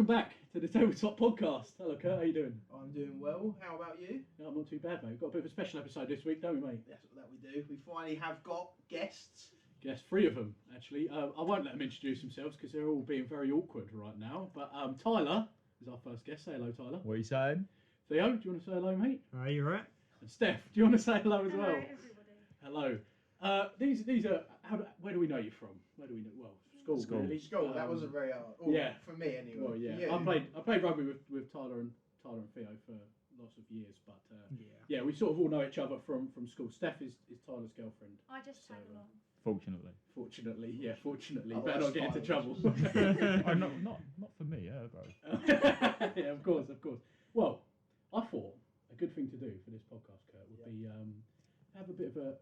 welcome back to the Tabletop Podcast. Hello, Kurt. How you doing? I'm doing well. How about you? No, I'm not too bad, mate. We've got a bit of a special episode this week, don't we, mate? That's what we do. We finally have got guests. Yes, 3 of them, actually. I won't let them introduce themselves because they're all being very awkward right now. But Tyler is our first guest. Say hello, Tyler. What are you saying? Theo, do you want to say hello, mate? Are you right? And Steph, do you want to say hello as well? Hello, everybody. Hello. These are. Where do we know you from? Where do we know? Well, school. Really. School. That wasn't very hard. Yeah. For me anyway. Well, yeah. You. I played rugby with Tyler and Theo for lots of years, but yeah, we sort of all know each other from school. Steph is Tyler's girlfriend. I just tag along. Fortunately. Fortunately. Oh, Better not get into trouble. Oh, not for me, bro. Yeah, of course. Well, I thought a good thing to do for this podcast, Kurt, would be have a bit of a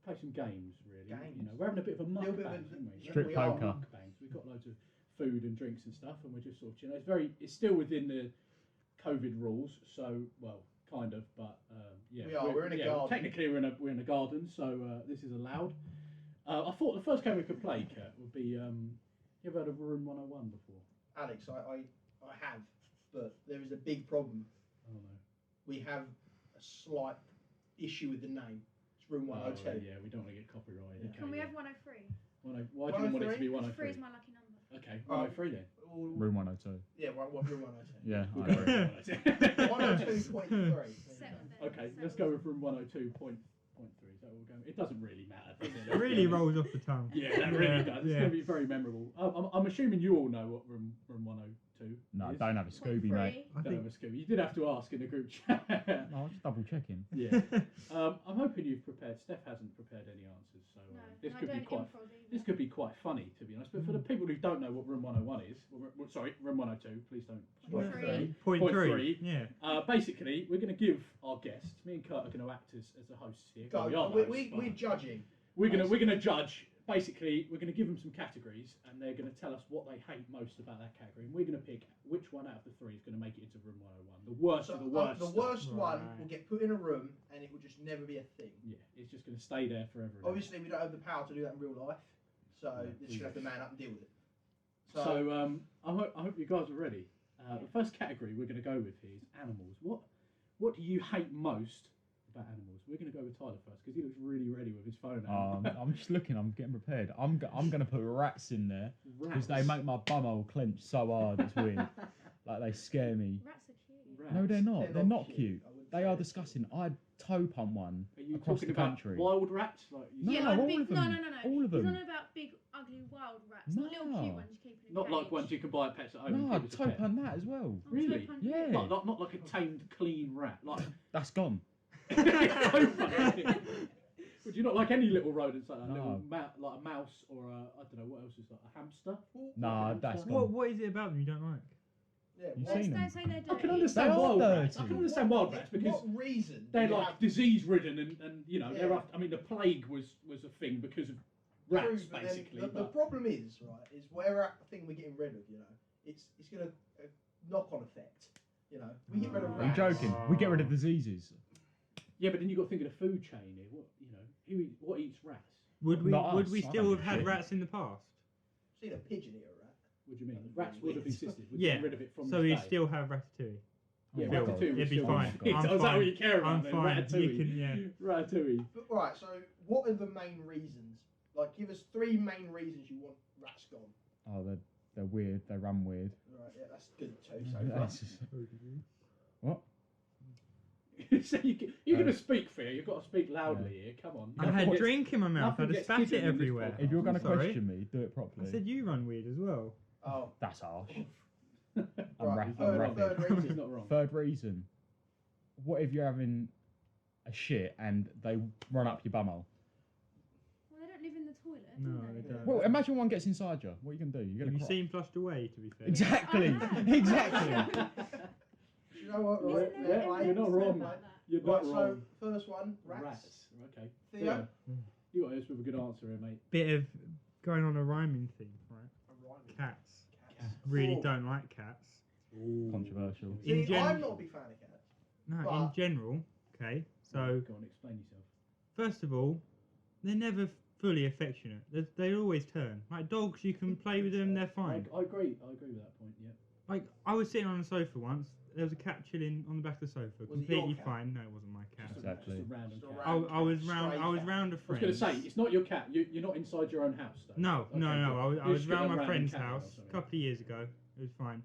play some games. Really, Games. You know, we're having a bit of a mukbang, aren't we? Strip poker. Mukbangs. We've got loads of food and drinks and stuff, and we're just sort of, it's still within the COVID rules, so kind of, but yeah, we're in a garden. Technically, we're in a garden, so this is allowed. I thought the first game we could play, Kurt, would be. You ever heard of Room 101 before? Alex, I have, but there is a big problem. Oh no. We have a slight issue with the name. It's Room 102. Right, yeah, we don't want to get copyrighted. Yeah. Okay, Can we yeah. have 103? Why do you want it to be 'Cause 3 103? is my lucky number. Okay, 103 then. Room 102. Yeah, Room 102. Yeah, I agree. 102.3. Settled then. Okay, let's go with Room 102.3. Is that what we're going? It doesn't really matter, does it? It really rolls off the tongue. Yeah, that really does. It's going to be very memorable. I'm assuming you all know what Room 102 No, is. don't have a Scooby, mate. I Don't have a think Scooby. You did have to ask in the group chat. No, I was just double checking. Yeah. I'm hoping you've prepared. Steph hasn't prepared any answers, so No, this I could be don't quite. improv either. This could be quite funny, to be honest. But for the people who don't know what Room 101 is, Room 102, please don't. Point three. Point three. three. Yeah. Basically, we're going to give our guests, me and Kurt are going to act as the hosts here. Go, We are we're hosts, but we're judging. we're going to judge. Basically, we're going to give them some categories, and they're going to tell us what they hate most about that category, and we're going to pick which one out of the 3 is going to make it into Room 101. The worst So, of the worst. the stuff. worst one Right. will get put in a room and it will just never be a thing. Yeah, it's just going to stay there forever. and ever. Obviously, we don't have the power to do that in real life, so Yeah, we're just gonna have to man up and deal with it. So I hope you guys are ready. The first category we're going to go with here is animals. What do you hate most about animals? We're going to go with Tyler first because he looks really ready with his phone out. I'm just looking. I'm getting prepared. I'm going to put rats in there because they Rats. make my bumhole clench so hard. It's weird. Like they scare me. Rats are cute. Rats. No, they're not. They're not cute. cute. I wouldn't They say are that. disgusting. I'd toe pump one Are you across talking the about country. wild rats? Like No, Yeah, no, like all big, of them. No. All of He's them. on about big, ugly, wild rats. Not little No. cute ones you keep in a not cage. like ones you can buy at pets at home. No, and I'd keep as a toe pet. pump that as well. Oh, Really? 200. Yeah. Not like a tamed, clean rat. Like That's gone. it's so funny. Would you not like any little rodents like that? No. Little like a mouse or I don't know what else is that? A hamster? Nah, that's What gone. What is it about them you don't like? Yeah, You've what, seen Don't them? say they're dirty. I can understand They are wild rats. I dirty. can understand wild rats because what reason? they're do you like have- disease ridden and you know they're Yeah. after, I mean the plague was a thing because of rats True, but then basically. The but problem is, right, is whatever thing we're getting rid of, you know, it's going to knock-on effect. You know, we get rid of Are you rats. joking? We get rid of diseases. yeah, but then you got to think of the food chain here. What eats rats? Would we Not Would us, we I still don't have give a had shit. rats in the past? Seen a pigeon eat a rat. What do you mean? That was Rats really would have weird. existed. We'd Yeah. get rid of it from So this we day. still have ratatouille. Yeah, Oh my God. ratatouille. It'd be still fine. is. I'm Is that fine. what you care about I'm then? fine. Ratatouille. You can, yeah. Ratatouille. But, right, so what are the main reasons? Like, give us 3 main reasons you want rats gone. Oh, they're weird. They run weird. Right, yeah, that's good too. So far. That's just- what? So you're going to speak, Theo. You've got to speak loudly here. Come on. I had Nothing drink in my mouth. I nothing just gets spat it hidden in this everywhere. podcast. If you're going to Sorry. question me, do it I properly. said you run weird as well. Oh, That's harsh. right. I'm Third rapid. He's reason. not wrong. Third reason. What if you're having a shit and they run up your bumhole? Well, they don't live in the toilet, No, do they they? don't. Well, imagine one gets inside you. What are you going to do? You're Have going you to seen Flushed Away, to be fair? Exactly. I have. Exactly. You know what, Yeah, right? Isn't yeah, there every you're not episode wrong. like that? You're Right, not so wrong. first one, rats. Okay. Theo? You got us with a good answer here, mate. Bit of going on a rhyming theme, right? A rhyming. Cats. Cats. Really Oh. don't like cats. Controversial. In See, gen- I'm not a big fan of cats. No, in But- general, okay. So Go on, explain yourself. first of all, they're never fully affectionate. They always turn. Like dogs, you can play with them, they're fine. I agree with that point, yeah. Like, I was sitting on the sofa once. There was a cat chilling on the back of the sofa, Was it completely your cat? fine. No, it wasn't my cat. Exactly. Just a random Just a cat. random I was cat, round. stray I was cat. round a I was friend. going to say, it's not your cat. You're not inside your own house, though. No, Okay, no, no. good. I You was just got round a my random friend's cat or house something. a couple of years ago. It was fine.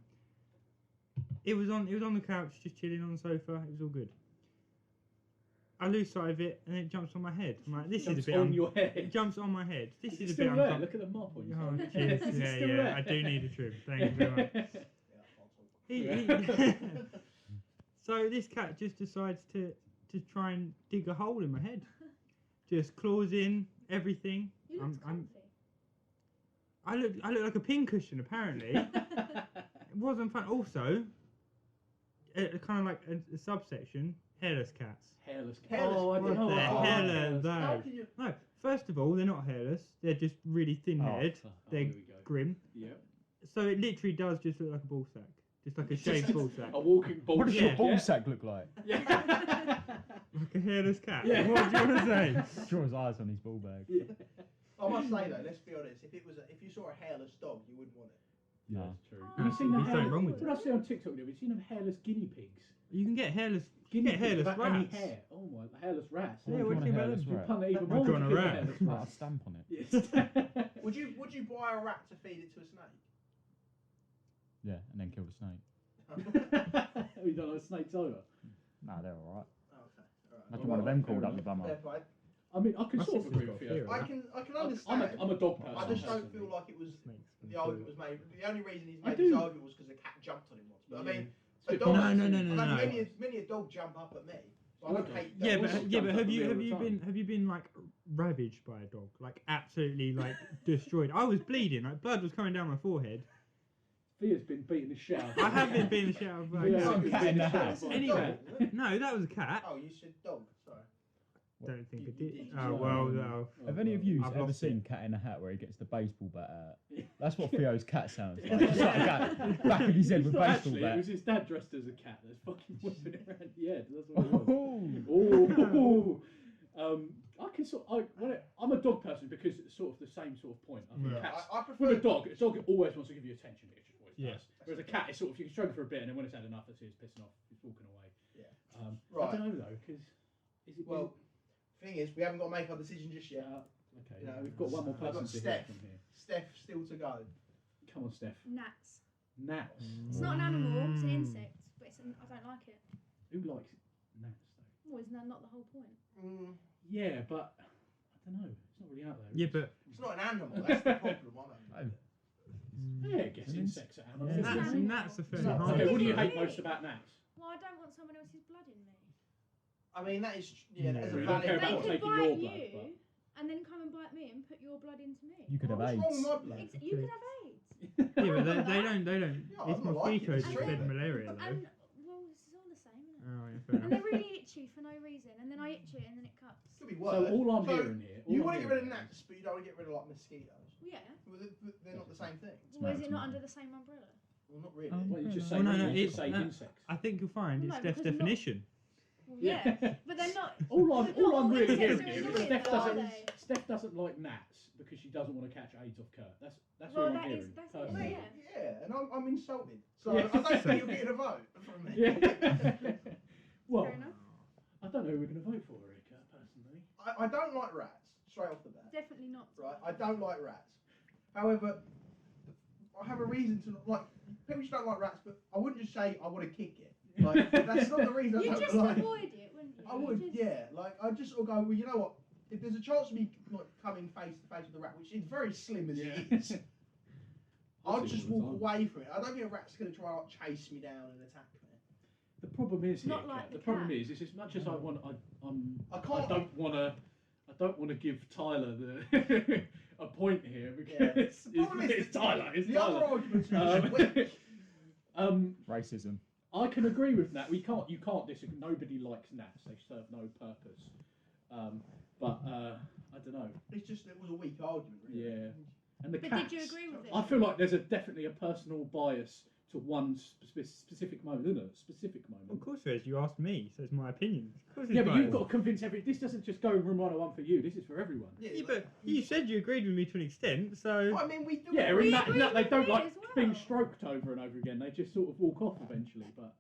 It was on the couch, just chilling on the sofa. It was all good. I lose sight of it, and it jumps on my head. I'm like, this is a Jumps bit. on your It head. jumps on my head. This Is is it a still bit there? uncomfortable. Look at the mark on your Oh, head. cheers. Is it Yeah, still yeah. there? I do need a trim. Thank you very much. Yeah, I can't talk. So this cat just decides to try and dig a hole in my head. Just claws in everything. You looked comfy. I look like a pincushion apparently. It wasn't fun. Also, kind of like a subsection, hairless cats. Hairless cat. Hairless Oh, I cat. don't know. What the Oh, hell hairless are cat. How they? can you? No, first of all, they're not hairless. They're just really thin-haired. Oh, They're here we go. grim. Yep. So it literally does just look like a ball sack. Just like a shaved ball sack. A walking ball What does sack. your ball yeah? sack look like? Yeah. Like a hairless cat. Yeah. What do you want to say? Draw his eyes on his ball bag. Yeah. I must say though, let's be honest. If you saw a hairless dog, you wouldn't want it. Yeah, No. that's true. Oh, Have you seen the there's something hairless? wrong with What did I see on TikTok? Have you seen them hairless guinea pigs? You can get hairless. You Guinea can get pigs hairless without any rats. hair. Oh my, hairless rats. Yeah, Why what do do you you want a think hairless You rat? pun it even I'd more. go if on a you get rat. hairless Put a rats. stamp on it. Yes. Would you buy a rat to feed it to a snake? Yeah, and then kill the snake. We don't know snakes over. Nah, they're alright. Okay, Imagine Well, one of them fair called up enough. your bum Fair up. play. I mean, I can My sort of sister's agree got with fear you. of I that. can understand. I'm a dog person. I just don't personally. feel like it was Snakes can the kill argument you. was made. The only reason he's I made this do. argument was because the cat jumped on him once. But I mean, It's a a bit dog. No, no, no, no, I've no. had many a dog jump up at me. So I don't hate dogs. Yeah, Dogs but jump up have at you me all have the you time. been like ravaged by a dog? Like absolutely like destroyed. I was bleeding. Like blood was coming down my forehead. Thea's been beating the shit out of I me. have been being shot of. Yeah, Some it's cat been in the beaten house. by a Anyway. cat. Isn't it? No, that was a cat. Oh, you said dog. Sorry. Don't think I You did. did. Oh well, no. Have any of you I've ever lost seen it. Cat in a Hat where he gets the baseball bat out? Yeah. That's what Theo's cat sounds like. Just like a guy, back of his head with It's not baseball actually, bat. it was his dad dressed as a cat that's fucking whipping it around the head. That's what it was. Oh. Oh, I can I'm a dog person because it's sort of the same sort of point. I think Yeah. cats, I with prefer a dog always wants to give you attention. It just always Yeah. does. Whereas a cat is sort of you can stroke it for a bit and then when it's had enough, it's pissing off, it's walking away. Yeah. I Right. don't know though because is it Well, thing is, we haven't got to make our decision just yet. okay. you know, We've got one more I've person got to hear Steph. from here. Steph still to go. Come on, Steph. Gnats. Gnats. It's not an animal, it's an insect, but I don't like it. Who likes gnats though? Well, isn't that not the whole point? Yeah, but I don't know. It's not really out there. Yeah, is it? but It's not an animal. That's the problem. I don't. Yeah, I guess insects are animals. Yeah. It's gnats, an gnats are animal. fairly No. harmless. Okay, what do you Yeah. hate most about gnats? Well, I don't want someone else's blood in me. I mean, that is that is We a don't care valid about They point. could taking bite your you blood, and then come and bite me and put your blood into me. You could have What's AIDS. wrong with my blood? You could have AIDS. Yeah, but they don't. Yeah, It's I'm not like it, mosquitoes it's that spread true. malaria though. And, well, this is all the same, isn't it? Oh yeah, fair And enough. they're really itchy for no reason, and then I itch it and then it cuts. Could be So worse. all I'm So hearing here. You all want I'm to get rid of hearing gnats, but you don't want to get rid of like mosquitoes. Well, yeah. Well, they're not the same thing. Well, is It's it not not. under the same umbrella? Well, not really. Um, Well, you just say, Well, no, no, you just say it's- insects. I think you'll find No, it's Steph's because not- definition. Well, yeah. But they're not. All Not I'm all really insects hearing are here is annoying, Steph though, doesn't, are they? Steph doesn't like gnats because she doesn't want to catch AIDS off Kurt. That's Well, all I'm that is- hearing. that's- personally. yeah. Yeah, and I'm insulted. So Yeah. I don't think you're getting a vote from me. Yeah. Well, Fair enough. I don't know who we're going to vote for, Erika, personally. I don't like rats, straight off the bat. Definitely not. Right, I don't like rats. However, I have a reason to like. People just don't like rats, but I wouldn't just say I want to kick it. Like that's not the reason I You don't just like. avoid it, wouldn't you? I would, You just- yeah. Like I just sort of go, well, you know what? If there's a chance of me like coming face to face with the rat, which is very slim as it is, I'll see just all the walk time. away from it. I don't think a rat's going to try like chase me down and attack me. The problem is here, Not like Kat, the the problem cat. is as much as I want, I can't. I don't want to give Tyler the a point here because The problem is it's Tyler. It's the other Tyler. arguments are just weak. Racism. I can agree with that. You can't disagree. Nobody likes gnats. They serve no purpose. But I don't know. It's just it was a weak argument, really. Yeah. And the But cats. did you agree with it? I feel like there's definitely a personal bias to one specific moment. Isn't it? Specific moment. Of course there is. You asked me, so it's my opinion. Of course it's Yeah, but you've biased. got to convince this doesn't just go in room 101 for you. This is for everyone. Yeah, but you said you agreed with me to an extent, so... I mean, we do. Yeah, We in that agree they with don't me like as well. being stroked over and over again. They just sort of walk off eventually. But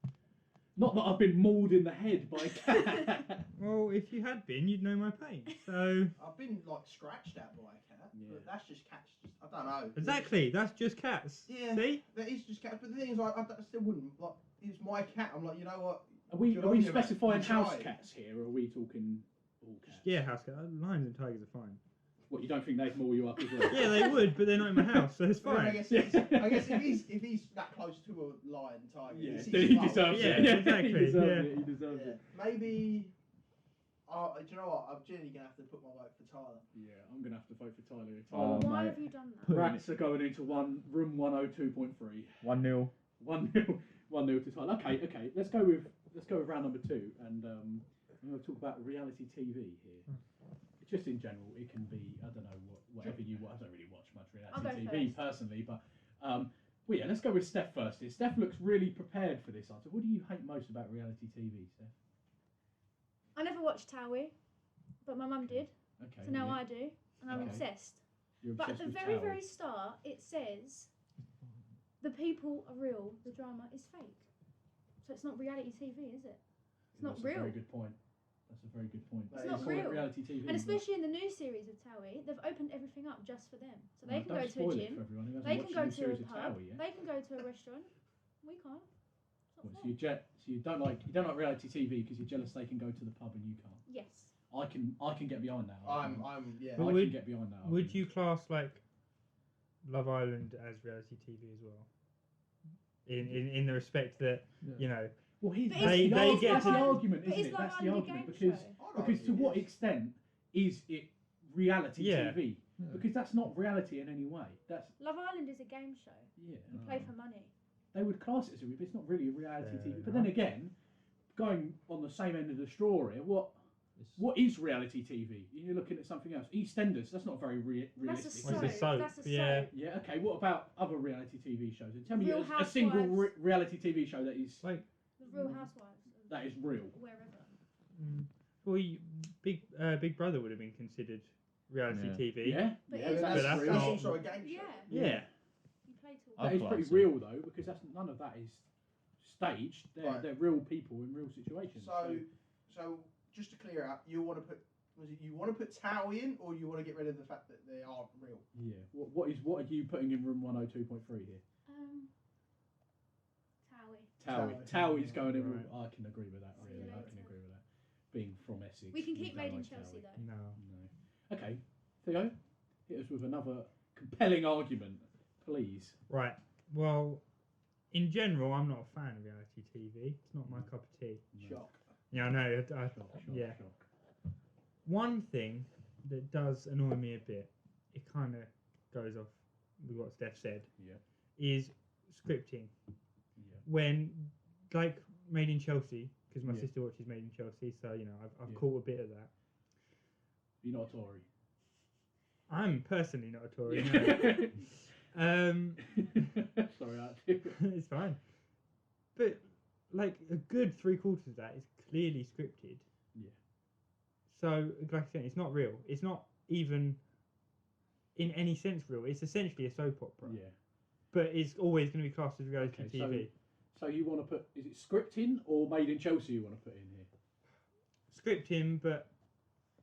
not that I've been mauled in the head by a cat. Well, if you had been, you'd know my pain. So... I've been like scratched at by a cat, Yeah. but that's just cats. Just I don't know. Exactly, that's just cats. Yeah. See? That is just cats. But the thing is, like, I still wouldn't like. It's my cat. I'm like, you know what? Are we Good are on we you, mate. specifying You house tried. cats here, or are we talking all cats? Yeah, house cat. Lions and tigers are fine. What, you don't think they'd maul you up as well? Yeah, they would, but they're not in my house, so it's I mean, fine. I guess if he's that close to a lion, tiger, Yeah, he he deserves Yeah, it. Yeah, exactly, He deserves yeah. it. He deserves Yeah. it. Maybe. Do you know what? I'm generally gonna have to put my vote for Tyler. Yeah, I'm gonna have to vote for Tyler. here. Oh, Tyler, Why mate. have you done that? Put- rats are going into room 102.3. 1-0. 1-0 1-0 to Tyler. Okay. Let's go with round number 2, and I'm going to talk about reality TV here. Just in general, it can be, I don't know, whatever you want. I don't really watch much I'll reality go TV first. personally, but well, yeah, let's go with Steph first. Here. Steph looks really prepared for this answer. What do you hate most about reality TV, Steph? I never watched Towie, but my mum did, Okay. so now yeah. I do, and I'm Okay. obsessed. You're But at obsessed the with very, Towie. very start, it says the people are real, the drama is fake. So it's not reality TV, is it? It's not That's real. a very good point. That's a very good point. It's They not call it real. reality TV. And but- especially in the new series of Towie, they've opened everything up just for them. So they can don't go to a spoil it gym, for everyone who hasn't they can watched go the new to a series of pub, Towie, yeah? they can go to a restaurant. We can't. It's What, not so fair. you don't like reality TV because you're jealous they can go to the pub and you can't. Yes. I can get behind that. I'm I yeah. But can would- get behind that. Would argument. you class, like, Love Island as reality TV as well? In the respect that, you know... Well, here's But They- that's they the, get that's to- the argument, But isn't is it? Love That's the Island a argument game because show? because to what extent is it reality Yeah. TV? Yeah. Because that's not reality in any way. That's Love Island is a game show. yeah. You play for money. They would class it as a but it's not really a reality Fair TV. But then enough. again, going on the same end of the straw here, what is reality TV? You're looking at something else. EastEnders, that's not very That's a realistic. soap. Well, it's a soap, That's a yeah. soap. Yeah, okay. What about other reality TV shows? And tell me Real a single Housewives. reality TV show that is Like, The Real Housewives. Of that is real. wherever. well, Big Brother would have been considered reality Yeah. TV. Yeah, But yeah, is that's, that's real. not- also a game show. Yeah. Yeah. You play to That is pretty class it. real though, because that's none of that is staged. They're Right. they're real people in real situations. So just to clear out, you want to put Towie in, or you want to get rid of the fact that they aren't real? yeah, what are you putting in room 102.3 here? Towie. Towie's going in. Right. I can agree with that. See Really, you I later. can agree with that. Being from Essex, We can keep don't Made in like Chelsea Towie. though. No. No. Okay, Theo, hit us with another compelling argument, please. Right. Well, in general, I'm not a fan of reality TV. It's not my cup of tea. No. Shock. Yeah, I know. Shock, yeah. shock. One thing that does annoy me a bit, it kind of goes off with what Steph said, Yeah. is scripting. Yeah. When, like, Made in Chelsea, because my Yeah. sister watches Made in Chelsea, so, you know, I've Yeah. caught a bit of that. You're not a Tory. I'm personally not a Tory, no. Sorry, It's fine. But, like, a good 3/4 of that is clearly scripted. Yeah. So, like I said, it's not real. It's not even in any sense real. It's essentially a soap opera. Yeah. But it's always going to be classed as reality Okay, TV. So you want to put, is it scripting or Made in Chelsea you want to put in here? Scripting, but...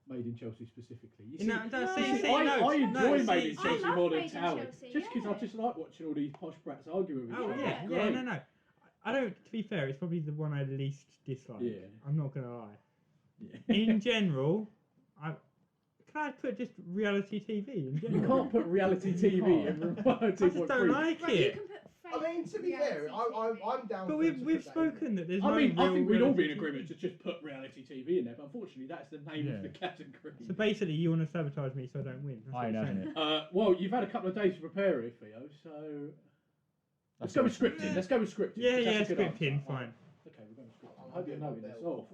Made in Chelsea specifically. You You know, No, see, see, I no, enjoy no, Made see- in I Chelsea love more than Made in Towie. Chelsea, Just because I yeah. just like watching all these posh brats argue with each Oh, other. yeah, It's yeah, great. no. I don't, to be fair, it's probably the one I least dislike. Yeah. I'm not going to lie. Yeah. In general, can I put just reality TV in You general? can't put reality TV in room I just don't 102.3. like Right, you it. can put fake I mean, to be fair, reality TV. I'm down. But for we've to we've put that in there. spoken that there's I no mean, I real think we'd all be in reality agreement TV. to just put reality TV in there, but unfortunately that's the name of Yeah. the category. So basically, you want to sabotage me so I don't win. That's I what ain't you're having saying. it. Well, you've had a couple of days to prepare it, Theo, so let's go with scripting. Let's go with scripting. Yeah, 'cause yeah, that's a good scripting, answer. fine. Okay, we're going with scripting. I'll I hope you're get my noting this belt.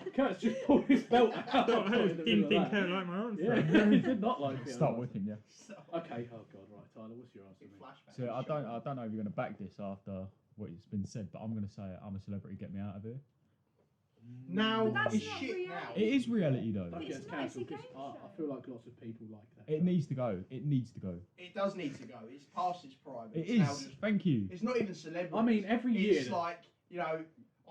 off. Kurt's just pulled his belt out. Oh, I in the didn't middle think of that. Kurt liked my answer. Yeah, he did not like it. Start whipping, yeah. So, Okay, oh god, right, Tyler, what's your answer? big mate? flashback. So I don't know if you're going to back this after what's been said, but I'm gonna say I'm a celebrity. Get me out of here. Now But that's it's not shit now. reality. It is reality though. Don't It's get us not, it's a cancelled because game I show. feel like lots of people like that. It needs to go. It needs to go. It does need to go. It's past its prime. It It's now is. just- Thank you. It's not even celebrity. I mean, every year. It's like, you know,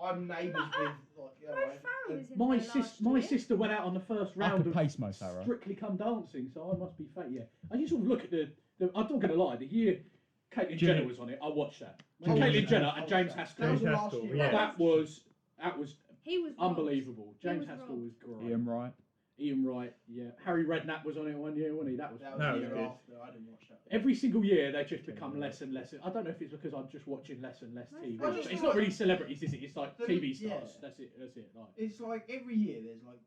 I'm neighbours with, like, you know, Mo Farah was in My there last my year. sister went out on the first I round could of pace Mo Farah. Strictly Come Dancing, so I must be fat. Yeah, I just sort of look at the I'm not gonna lie. The year Caitlyn Jenner- Jenner was on it, I watched that. When Jenner- Caitlyn Jenner I and watched James that. Haskell. That was the James last Haskell, year. yeah. That was He was robbed. unbelievable. He James was Haskell robbed. was great. Ian Wright. Ian Wright, yeah. Harry Redknapp was on it one year, wasn't he? That was That was No, the it year was good. after. I didn't watch that. every single year they just Jenner become Wright. less and less. I don't know if it's because I'm just watching less and less Mo TV. Farah. I just It's feel not like- really celebrities, is it? It's like The- TV yeah. stars. That's it. Like, It's like every year there's like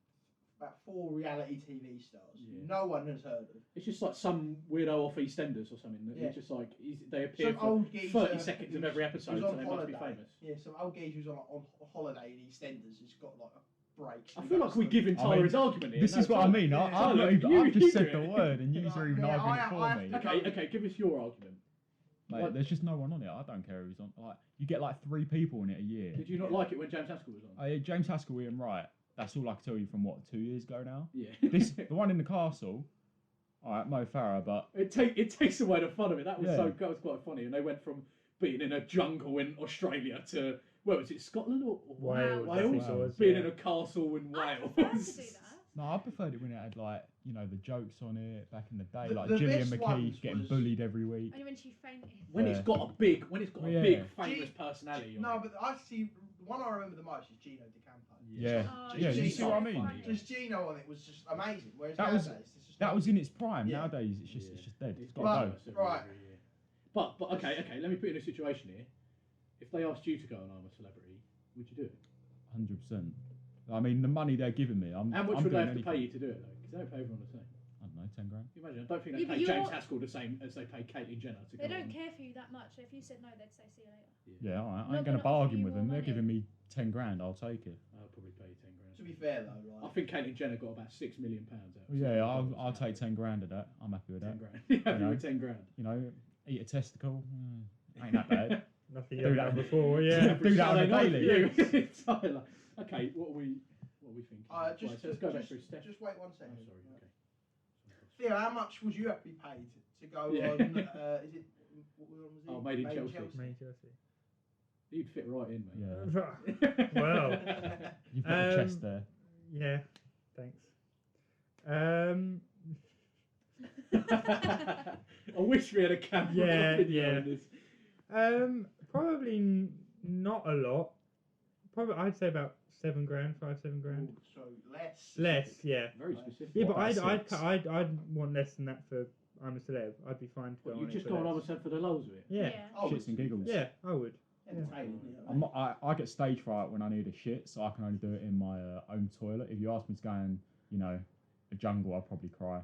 about 4 reality TV stars. Yeah. No one has heard of. it's just like some weirdo off EastEnders or something. That Yeah. It's just like they appear Some for old geezer 30 seconds of who's- every episode, who's so on they must be holiday. famous. Yeah, some old geezer who's on holiday in EastEnders has got like a break. I feel like we're giving I Tyler mean, his argument here. This No, is what I Tyler- mean. Yeah, I've Tyler, I've just you said do the it. word, and you are even Yeah, arguing I for have me. to- Okay, give us your argument. Mate, Like- there's just no one on it. I don't care who's on. Like, you get like 3 people in it a year. Did you not like it when James Haskell was on? James Haskell, Ian Wright. That's all I can tell you from what 2 years ago now. Yeah. The one in the castle. All right, Mo Farah, but It takes away the fun of it. That was Yeah. that was quite funny. And they went from being in a jungle in Australia to where was it, Scotland or Wales, I Wales? think it was, Being yeah. in a castle in I Wales. prefer to do that. no, I preferred it when it had like the jokes on it back in the day, The- like the Gillian best ones McKee getting was- bullied every week. Only when she fainted. When Yeah. it's got a big Yeah. famous personality. No, on it. but I see the one I remember the most is Gino D'Acampo. Yeah. Oh, Yeah, you she's see what I so mean? funny. Just Gino on it was just amazing. Whereas That was- nowadays, it's just That was in its prime. Yeah. Nowadays, it's just dead. It's got to Well, go. Every right. year. But okay. Let me put you in a situation here. If they asked you to go and I'm a celebrity, would you do it? 100%. I mean, the money they're giving me, How much I'm would they doing have to pay anything. you to do it though? Because they don't pay everyone the same. I don't know, 10 grand. Can you imagine? I don't think they Yeah, but pay James you're- Haskell the same as they pay Caitlyn Jenner to go They don't on. care for you that much. So if you said no, they'd say see you later. Yeah, all right. I Not ain't going gonna to offer bargain you with more them. They're money. giving me 10 grand. I'll take it. I'll probably pay you 10 grand. To be fair though, I like think Caitlyn Jenner got about £6 million out. of Well, yeah, it. I'll take 10 grand of that. I'm happy with 10 that. grand. Yeah, happy know. with 10 grand. You know, eat a testicle. Ain't that bad. Nothing Do you've that. done before, yeah. Do that on a Saturday daily. night for you. Tyler. Okay, what are we thinking? Right, just so let's go back through Steph. just wait 1 Oh, second. sorry. Okay. Theo, how much would you have to be paid to go Yeah. on? Is it? What one was it? Oh, Made in Chelsea. Main Chelsea. You'd fit right in, mate. Yeah. Well, You've got a chest there. yeah, thanks. I wish we had a camera. Yeah, video yeah. on this. Probably not a lot. Probably I'd say about 7 grand, 7 grand. Ooh, so less. Less, yeah. Very specific. Yeah, What, but about 6? I'd want less than that for I'm a celeb. I'd be fine to go What, on you it just for go on less. Amazon for the lows of it. Yeah, Oh, Shits and giggles. yeah, I would. Entertaining. I get stage fright when I need a shit, so I can only do it in my own toilet. If you ask me to go in, a jungle, I'd probably cry.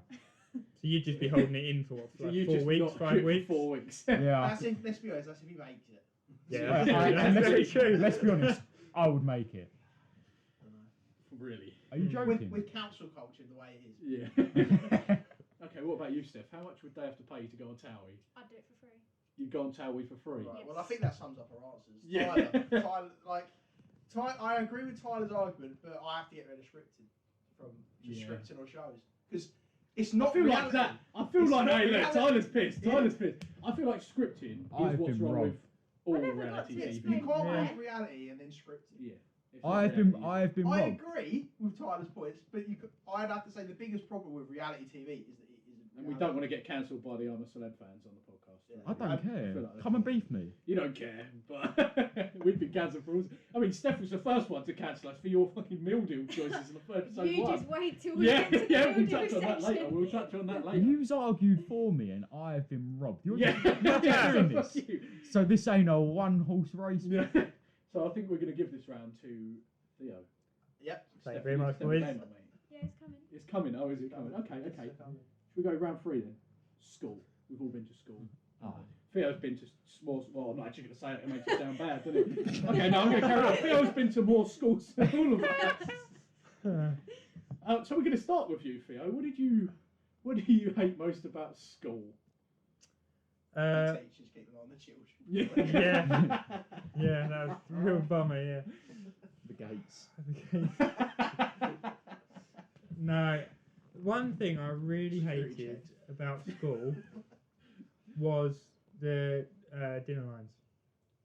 So you'd just be holding it in for what, So like you 4 just weeks, not 5 shit for weeks? 4 weeks. Yeah. That's if, let's be honest, that's if he makes it. Yeah, And that's very true. let's be honest, I would make it. Really? Are you joking? With council culture the way it is. Yeah. Okay, what about you, Steph? How much would they have to pay you to go on Towie? I'd do it for free. You'd go on Towie for free? Right, Yes. well, I think that sums up our answers. Yeah. Tyler, I agree with Tyler's argument, but I have to get rid of scripting from just Yeah. scripting or shows because it's I not feel reality. like that. I feel It's like, not hey, look, reality. Tyler's pissed. Yeah. Tyler's pissed. I feel like scripting is I've what's been wrong robbed. with all I never got reality to Yes, TV. you can't Why? watch reality and then scripting. Yeah. It's not I've reality. been I robbed. agree with Tyler's points, but I'd have to say the biggest problem with reality TV is that it isn't. And we don't want to get cancelled by the I'm a Celeb fans on the podcast. Yeah. I don't care. feel like Come and beef me. You don't care, but we've been cancelled for all. I mean, Steph was the first one to cancel us for your fucking meal deal choices in the first episode You one. just wait till we Yeah, get to the yeah, we'll audio touch on that later. section. We'll touch on that later. You've argued for me and I've been robbed. You're Yeah, just, you're yeah, doing fuck this. you. So this ain't a one-horse race. Yeah. So I think we're going to give this round to Theo. Yep. Thank you Steph, very much, step boys. down, mate. Yeah, it's coming. It's coming. Oh, is it coming? Okay, okay. Should we go round 3 then? School. We've all been to school. Ah. Theo's been to small. Well, I'm not actually going to say it. It makes it sound bad, doesn't it? Okay, no, I'm going to carry on. Theo's been to more schools than all of us. So we're going to start with you, Theo. What do you hate most about school? Teachers keep an eye on the children. Yeah. Yeah, that was a real bummer. Yeah. The gates. No, one thing I really Security hated checks. about school was the dinner lines.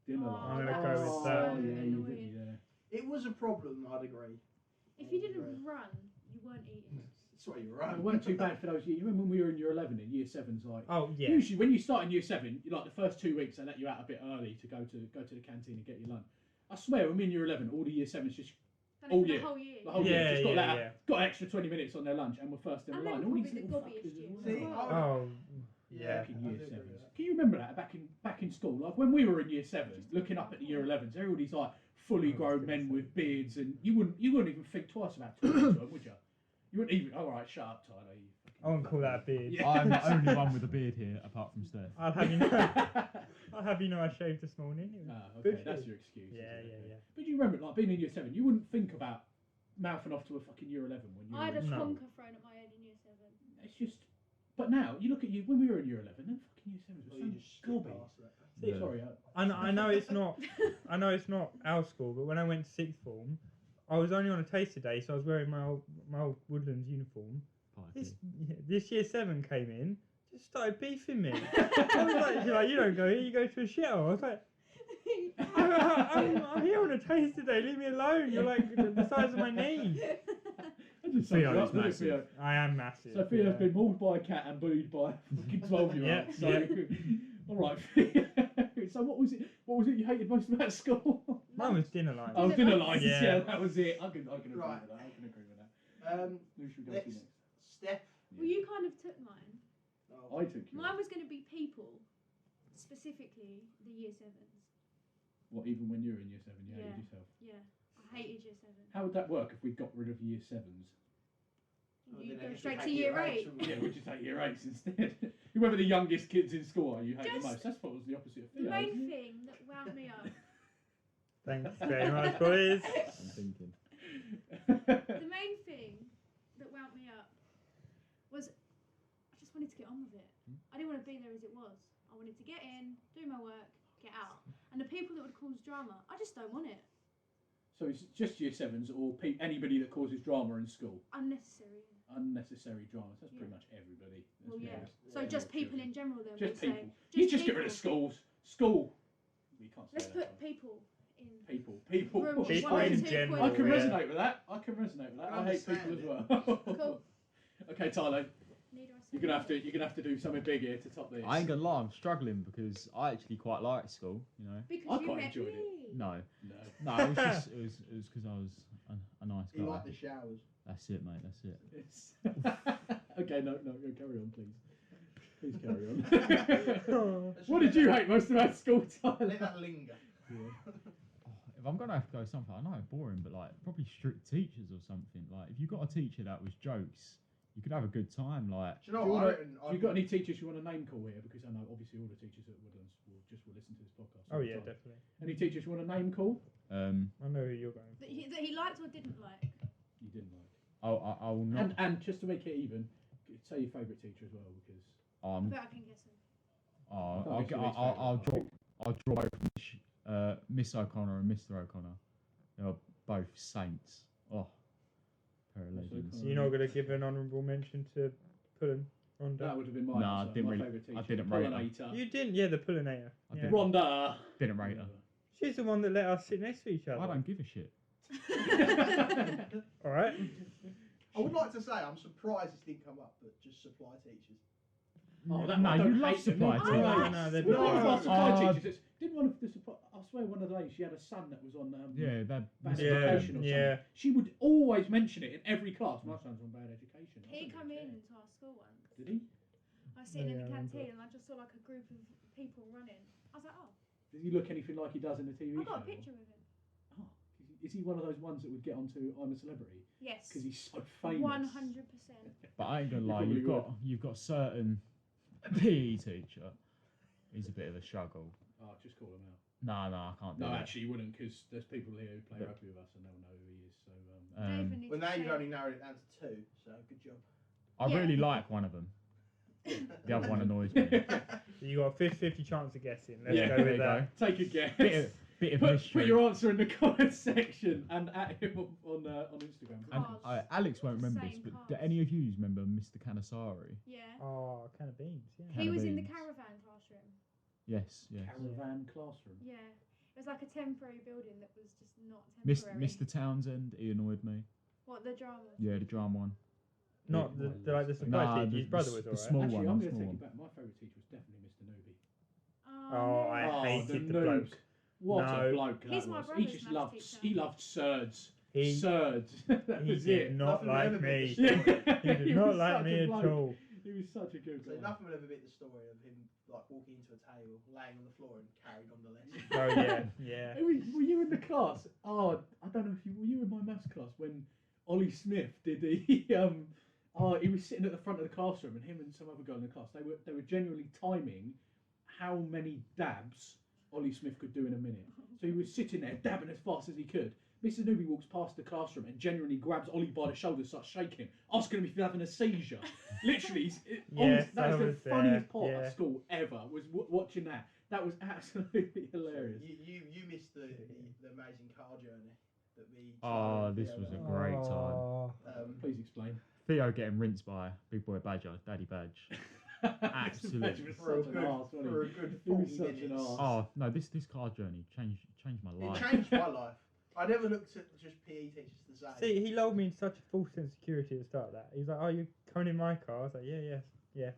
Dinner Oh, line. I'm gonna go with Oh, that. yeah, you Annoying. did, yeah. It was a problem, I'd agree. If you didn't run, you weren't eating. That's why you're It right. weren't too bad for those. You remember when we were in year 11 in year 7's like. Oh yeah. Usually, when you start in year 7, you like the first 2 weeks they let you out a bit early to go to the canteen and get your lunch. I swear, when we in year 11, all the year 7s just Done Oh, it for yeah. the whole year. the whole year just got Yeah, that yeah. got an extra 20 minutes on their lunch and were first in And the they line. were All these probably the little gobbiest fuckers years as See, well. Oh yeah. Back in I year do agree 7s. with that. Can you remember that back in school? Like when we were in year 7, looking up at the year 11s, they're all these like fully grown men with beards, and you wouldn't even think twice about talking to them, would you? You wouldn't even. All right, shut up, Tyler. You fucking I wouldn't call that a beard. Yeah. I'm the only one with a beard here, apart from Steph. I'll have you know I shaved this morning. It was Ah, good okay, that's shit. your excuse. Yeah, isn't it? yeah. But you remember, like being in year 7, you wouldn't think about mouthing off to a fucking year 11 when you I had were a in No. school. conker thrown at my head in year 7. It's just. But now you look at you when we were in year 11, then fucking year 7s Well, were you so just skip gobby. past that. Yeah. Sorry, I know it's not. I know it's not our school, but when I went to sixth form, I was only on a taster day, so I was wearing my old Woodlands uniform. This year 7 came in, just started beefing me. I was like, you don't go here, you go to a shithole. I was like, I'm here on a taster day, leave me alone. You're like the size of my knee. I just Theo summed it is up, didn't it, massive. Theo? I am massive. So Theo's yeah. been mauled by a cat and bullied by a fucking 12-year-old. Yeah, So, yeah. all right. Theo. So what was it? What was it you hated most about school? Mine was dinner line. Oh, Dinner dinner lines. lines. Yeah. Yeah, that was it. I can agree Right. with that. I can agree with that. Who should we go to Next, next? Steph. Well, you kind of took mine. Oh, I took you. Mine was going to be people, specifically the year 7s. What, even when you were in year 7, you Yeah. hated yourself? Yeah, I hated year 7. How would that work if we got rid of year 7s? You then I go guess straight we'd to hate year year 8. eights, wouldn't we? Yeah, we just hate year 8s instead. Whoever the youngest kids in school are, you hate the Just most. That's what was the opposite of The Theo. main isn't it? thing that wound me up, Thanks very much, boys. I'm thinking. the main thing that wound me up was I just wanted to get on with it. I didn't want to be there as it was. I wanted to get in, do my work, get out. And the people that would cause drama, I just don't want it. So it's just year 7s or anybody that causes drama in school? Unnecessary. Unnecessary dramas. That's pretty Yeah. much everybody. let's Well, be yeah. honest. So Yeah, just not people children. in general then. Just we'll people. Say. You just get rid of schools. School. We can't say Let's that. put sorry. people in. People. Room People one, in two, general, I can yeah. resonate with that. I hate people as well. Cool. Okay, Tyler, Need I say you're gonna more? have to do something big here to top this. I ain't gonna lie, I'm struggling because I actually quite like school, you know. Because I you quite met enjoyed me. it. No, No. it was just it was because I was a nice You guy. like the showers. That's it, mate. That's it. It's okay, no, carry on, please. Please carry on. What did you hate most about school, Tyler? Let that linger. Oh, if I'm gonna have to go something, I know it's boring, but like probably strict teachers or something. Like if you got a teacher that was jokes, you could have a good time. Like Do you know Do you what? wanna- I reckon You got any teachers you want to name call here? Because I know obviously all the teachers at Woodlands will listen to this podcast. Oh all the yeah, time. definitely. Any teachers you want to name call? I know who you're going. That he liked or didn't like. You didn't like. I will not. And just to make it even, say your favourite teacher as well, because But I can guess him. I'll draw both Miss O'Connor and Mr. O'Connor. They are both saints. Oh, pair of Miss legends. O'Connor. You're not going to give an honourable mention to Pullen Ronda? that would have been my Nah, I answer. didn't My really- favourite teacher. I didn't rate her. Pollinator. You didn't? Yeah, the Pullinator. I Yeah. didn't. Rhonda. Didn't rate her. She's the one that let us sit next to each other. I don't give a shit. All right. I would like to say I'm surprised this didn't come up, but just supply teachers. Oh, that No, I don't you love hate them. supply They're teachers. great. No, they're One of our not. supply teachers. Didn't one of the supply? I swear, one of the ladies. She had a son that was on. Yeah, that. Bad Yeah, education or yeah. something. She would always mention it in every class. My son's on bad education. I He don't come really in care. to our school once. Did he? I was sitting in Yeah, the I remember. canteen and I just saw like a group of people running. I was like, oh, Does he look anything like he does in the TV I show? got a picture with him. Oh, is he one of those ones that would get onto I'm a Celebrity? Yes. Because he's so famous. 100%. But I ain't gonna You lie, probably you've got certain PE teacher. He's a bit of a struggle. Oh, just call him out. No, I can't do No, that. actually, you wouldn't, because there's people here who play Yeah. rugby with us and they'll know who he is. So, David needs Well, to now you've say- only narrowed it down to 2, so good job. I Yeah. really like one of them. The other one annoys me. So you got a 50-50 chance of guessing. Let's Yeah, go there with you that. Take a guess. Bit of Put mystery. your answer in the comment section and at him on Instagram. And, Cars. Alex won't remember this, Same but cars. do any of you remember Mr. Canissari? Yeah. Oh, can of beans, yeah. He was in the beans. caravan classroom. Yes, yes. Caravan classroom. Yeah. It was like a temporary building that was just not Mis- temporary. Mr. Townsend, he annoyed me. What, the drama? Yeah, the drama one. Not the like the supply Nah, teacher. His brother was the alright. small Actually, one. I'm the going to small take one. it back. My favourite teacher was definitely Mr. Newby. Oh, I yeah. hated the noobs. bloke. What No. a bloke that He's my was. He brother's just maths loved. teacher. He loved surds. He Surds. That he was did it. not Nothing like ever me. beat the story. He did He not was like such me a at bloke. all. He was such a good So guy. nothing will ever beat the story of him like walking into a table, laying on the floor, and carrying on the lesson. Oh yeah, yeah. Were you in the class? Oh, I don't know if you were you in my maths class when Ollie Smith did the he was sitting at the front of the classroom and him and some other girl in the class they were genuinely timing how many dabs Ollie Smith could do in a minute. So he was sitting there dabbing as fast as he could. Mrs. Newby walks past the classroom and genuinely grabs Ollie by the shoulder, starts shaking him, asking him if he's having a seizure. Literally, Yes, that was I the was funniest there, part yeah. of school ever. Was watching that. That was absolutely hilarious. You missed the amazing car journey that we. Oh, this was a great time. Oh. Please explain. Theo getting rinsed by Big Boy Badger, Daddy Badge. Absolutely. He was For a such an good, arse, wasn't for a he? good He was 40 such an minutes. arse. Oh no, this car journey changed my It life. changed my life. I never looked at just PE teachers the same. See, he lulled me into such a false sense of security at the start of that. He was like, "Oh, you coming in my car?" I was like, "Yeah."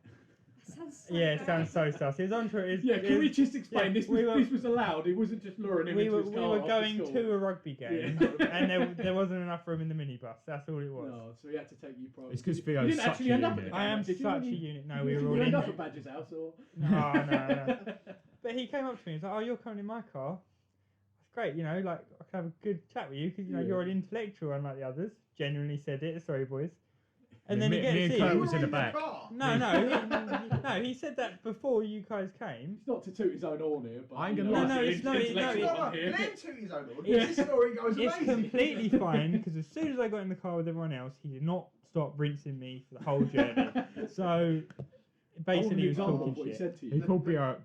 That sounds so Yeah, it bad. sounds so sus. He was on to it. Yeah, can we just explain? yeah, This was we were- this was allowed. It wasn't just luring him We into were his we car were after going school. to a rugby game, Yeah. and there wasn't enough room in the minibus. That's all it was. No, so he had to take you private. It's 'cause You Theo's didn't such actually a end up at unit. the I game, am did you? such a You- unit. No, we were you all end in. up at Badger's house, or No. But he came up to me and was like, "Oh, you're coming in my car. That's great. You know, like I can have a good chat with you because you know Yeah. you're an intellectual unlike the others." Genuinely said it. Sorry, boys. And Yeah, then he me and gets Kurt in. was in the back. Car. No, he said that before you guys came. It's not to toot his own horn here, but I ain't you gonna know, lie. No, it's it's not- no, intellectual it's- one here. Let him toot his own horn. It's- This story goes It's amazing. completely fine because as soon as I got in the car with everyone else, he did not stop rinsing me for the whole journey. So basically, he was Hold on, talking what he shit. said to He you. called B.O.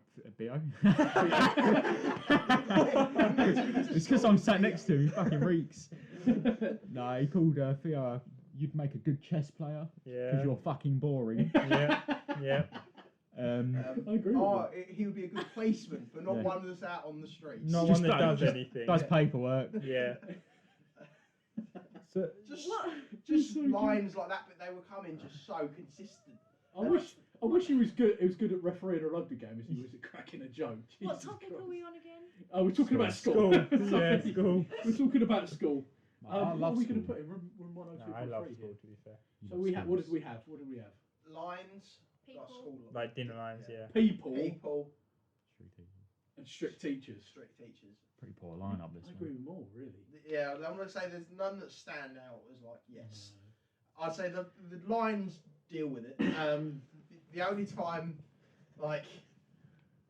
It's because I'm sat next to him. He fucking reeks. No, he called Theo. You'd make a good chess player because Yeah. you're fucking boring. Yeah. I agree with He would be a good policeman, but not Yeah. one that's out on the streets. Not Just one that don't- does anything. Does paperwork. Yeah. So Just, What? just So good. lines like that, but they were coming just so consistent. I wish he was good. He was good at refereeing a rugby game as he was at cracking a joke. What Jesus topic Christ. are we on again? Oh, we're talking about school. school. Yeah, Sorry. school. We're talking about school. I What are love we going to school. put in room 102? No, I love school to be fair. So we have. What did we have? What did we have? Lines, like People. school lines. Like dinner lines, yeah. People People, and strict teachers. strict teachers. Pretty poor lineup this I agree one. with more, really. Yeah, I'm going to say there's none that stand out as like, yes. I'd say the lines deal with it. The only time, like,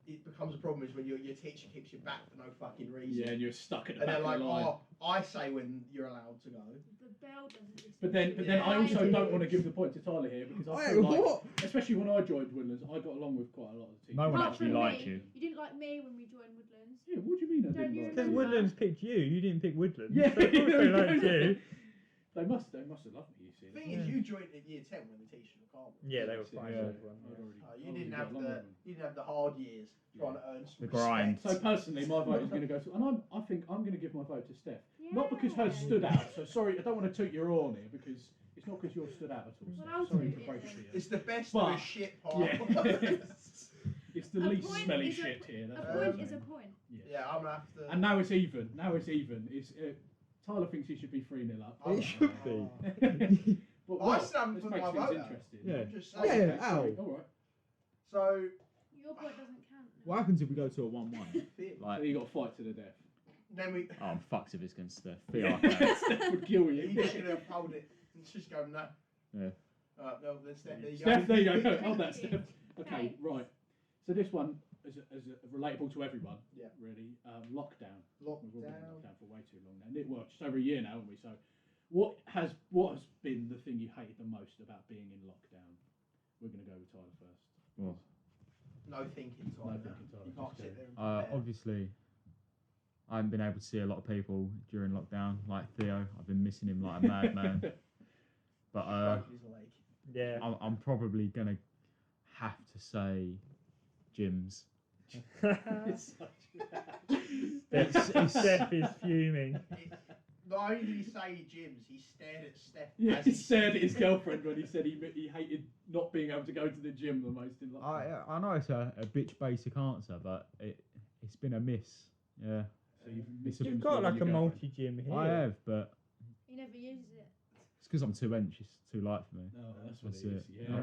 it becomes a problem is when your teacher keeps you back for no fucking reason. Yeah, and you're stuck at the And back they're of like, the line. oh, I say when you're allowed to go. The bell doesn't listen. But then Yeah. I also don't want to give the point to Tyler here because I feel like, especially when I joined Woodlands, I got along with quite a lot of the teachers. No one Apart actually from liked me, you. You didn't like me when we joined Woodlands. Yeah, what do you mean I Don't didn't you like Because them? remember? Woodlands picked you didn't pick Woodlands. Yeah, So of course they liked you. They must have loved me, you see. The thing is, you joined at year 10 when the teachers were calm. Yeah, they were Yeah. fine. Yeah. Everyone, I'd yeah. already- You I'd didn't already have got along with them. you didn't have the hard years trying to earn some The grind. respect. So personally, my vote is going to go to, and I think I'm going to give my vote to Steph. Yeah. Not because hers stood out. So sorry, I don't want to toot your horn here because it's not because yours stood out at all. Well, Steph. I'll Sorry toot to it break it then. to you. It's the best But- of a shit part. Yeah. It's the A least point smelly is a shit po- here. A That's point what I'm is a saying. point. Yeah, I'm gonna have to. And now it's even. Now it's even. It's Tyler thinks he should be 3-0 up. It should be. But I well, still haven't this put makes my things vote out. interesting. Yeah. I'm just Oh, saying. Yeah, okay, sorry. ow. All right. So, Your point doesn't count. What happens if we go to a 1-1? So Like, you got to fight to the death. then we. oh, I'm fucked if it's against Steph. Theo, okay. Steph would kill You you. should have held it and just go no. Yeah. No, then Steph, there you go. Steph, there you go. Thank Hold that, you. Steph. Okay, Thanks. right. So this one is relatable to everyone. Yeah. Really. Lockdown. We've all been in Lockdown. lockdown for way too long now. Well, just over a year now, haven't we? So, what has been the thing you hated the most about being in lockdown? We're going to go with Tyler first. Well, No thinking time. No thinking time, You can't just sit go. there and prepare. obviously, I haven't been able to see a lot of people during lockdown, like Theo. I've been missing him like a madman. But Broken his leg. Yeah. I'm probably gonna have to say gyms. It's such Steph is fuming. Not only did he say gyms, he stared at Steph. Yeah, as he stared at his girlfriend when he said he hated not being able to go to the gym the most in lockdown. I know it's a bitch basic answer, but it's been a miss. Yeah, So you've missed You've gyms You've more got than like a your girlfriend. multi-gym here. I have, but He never uses it. it's because I'm too hench. It's too light for me. No, that's what That's it is. it. Yeah,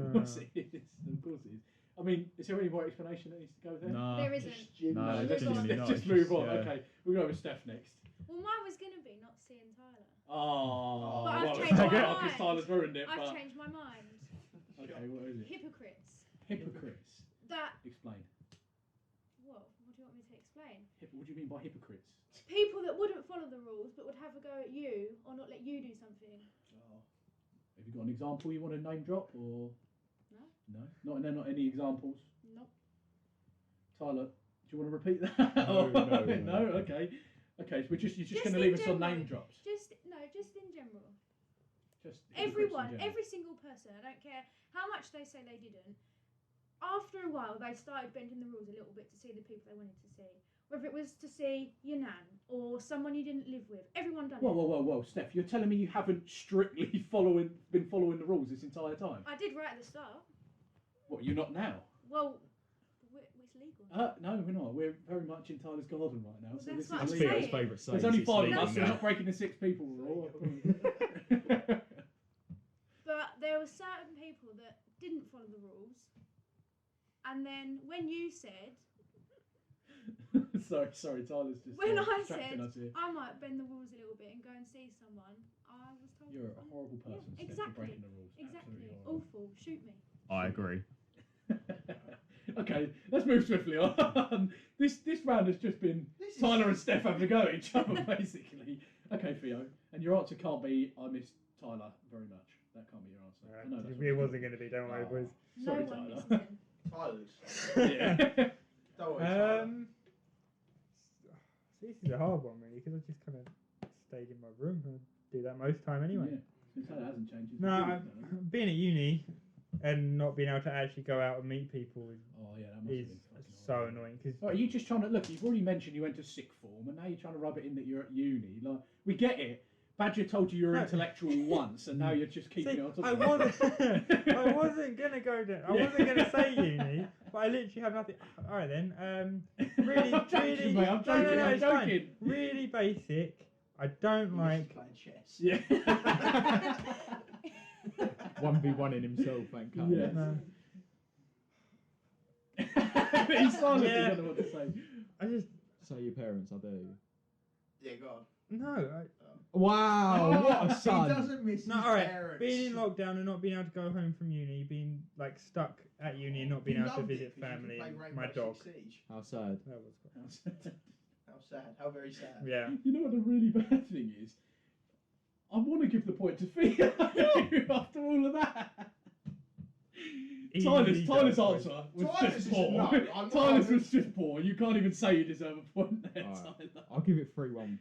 of course it is. Of course it is. I mean, is there any more explanation that needs to go there? No, There isn't. Just gym. No, let's just, genuinely let's not. just It's move just, on. yeah. Okay, we'll go with Steph next. Well, mine was going to be not seeing Tyler. Oh, But I've well, changed my because mind. Tyler's ruined it. I've But changed my mind. okay, what is it? Hypocrites. Hypocrites. That. Explain. What? What do you want me to explain? What do you mean by hypocrites? People that wouldn't follow the rules but would have a go at you or not let you do something. Oh. Have you got an example you want to name drop or? No. No. Not any examples. Nope. Tyler, do you want to repeat that? No, no. No. Okay. Okay. So you're just Just going to in leave us on general. name drops. Just in general. Just hypocrites in Everyone, general. every single person. I don't care how much they say they didn't. After a while, they started bending the rules a little bit to see the people they wanted to see. Whether it was to see your nan or someone you didn't live with, everyone done Whoa, Steph! You're telling me you haven't strictly been following the rules this entire time? I did right at the start. What? You're not now? Well, it's legal. No, we're not. We're very much in Tyler's garden right now. Well, so that's this what is I'm illegal. saying. favourite saying. There's only it's 5 of legal us. No. We're now. not breaking the 6 people rule. But there were certain people that didn't follow the rules. And then when you said, sorry, Tyler's just when I distracting said us here. I might bend the rules a little bit and go and see someone, I was told You're a to. horrible person, Yeah, Steph, exactly. for breaking the rules. Exactly. Absolutely horrible. Awful. Shoot me. I agree. Okay, let's move swiftly on. This round has just been This is- Tyler and Steph having a go at each other, basically. Okay, Theo, and your answer can't be I miss Tyler very much. That can't be your answer. I know that's what It wasn't going to be, don't worry, Oh. boys. No Sorry, one Tyler. misses him. Tyler's. Yeah. Don't worry, Tyler. So this is a hard one, really, because I just kind of stayed in my room and do that most time anyway. Yeah. Since that hasn't changed. it's No, been I, good, hasn't it? being at uni and not being able to actually go out and meet people Oh yeah, that must is have been fucking so horrible. annoying. Because Are you just trying to look? You've already mentioned you went to sixth form, and now you're trying to rub it in that you're at uni. Like we get it. Badger told you you're No. intellectual once, and now you're just keeping it on top. I of it. wasn't gonna go there. I wasn't gonna say uni, but I literally have nothing. All right then. Really, I'm joking, really. mate, I'm joking, No, I'm it's fine. joking. Really basic. I don't He like. misses playing chess. Yeah. 1v1 in himself, thank God. Yeah. No, He's silent. Yeah. He doesn't know what to say. I just Say your parents, I dare you. Yeah, go on. no. Wow, what a He son. doesn't miss No, his all right. parents. Being in lockdown and not being able to go home from uni, being like stuck at uni and not being He able to loved it visit 'cause you could family play and Rainbow my Six dog. Siege. How sad. That was quite. How sad. How very sad. Yeah. You know what the really bad thing is? I want to give the point to Theo after all of that. Easily Tyler's done. answer was Tyler's just is poor. no, I'm Tyler's not- was just poor. You can't even say you deserve a point there, Alright. Tyler. I'll give it 3-1.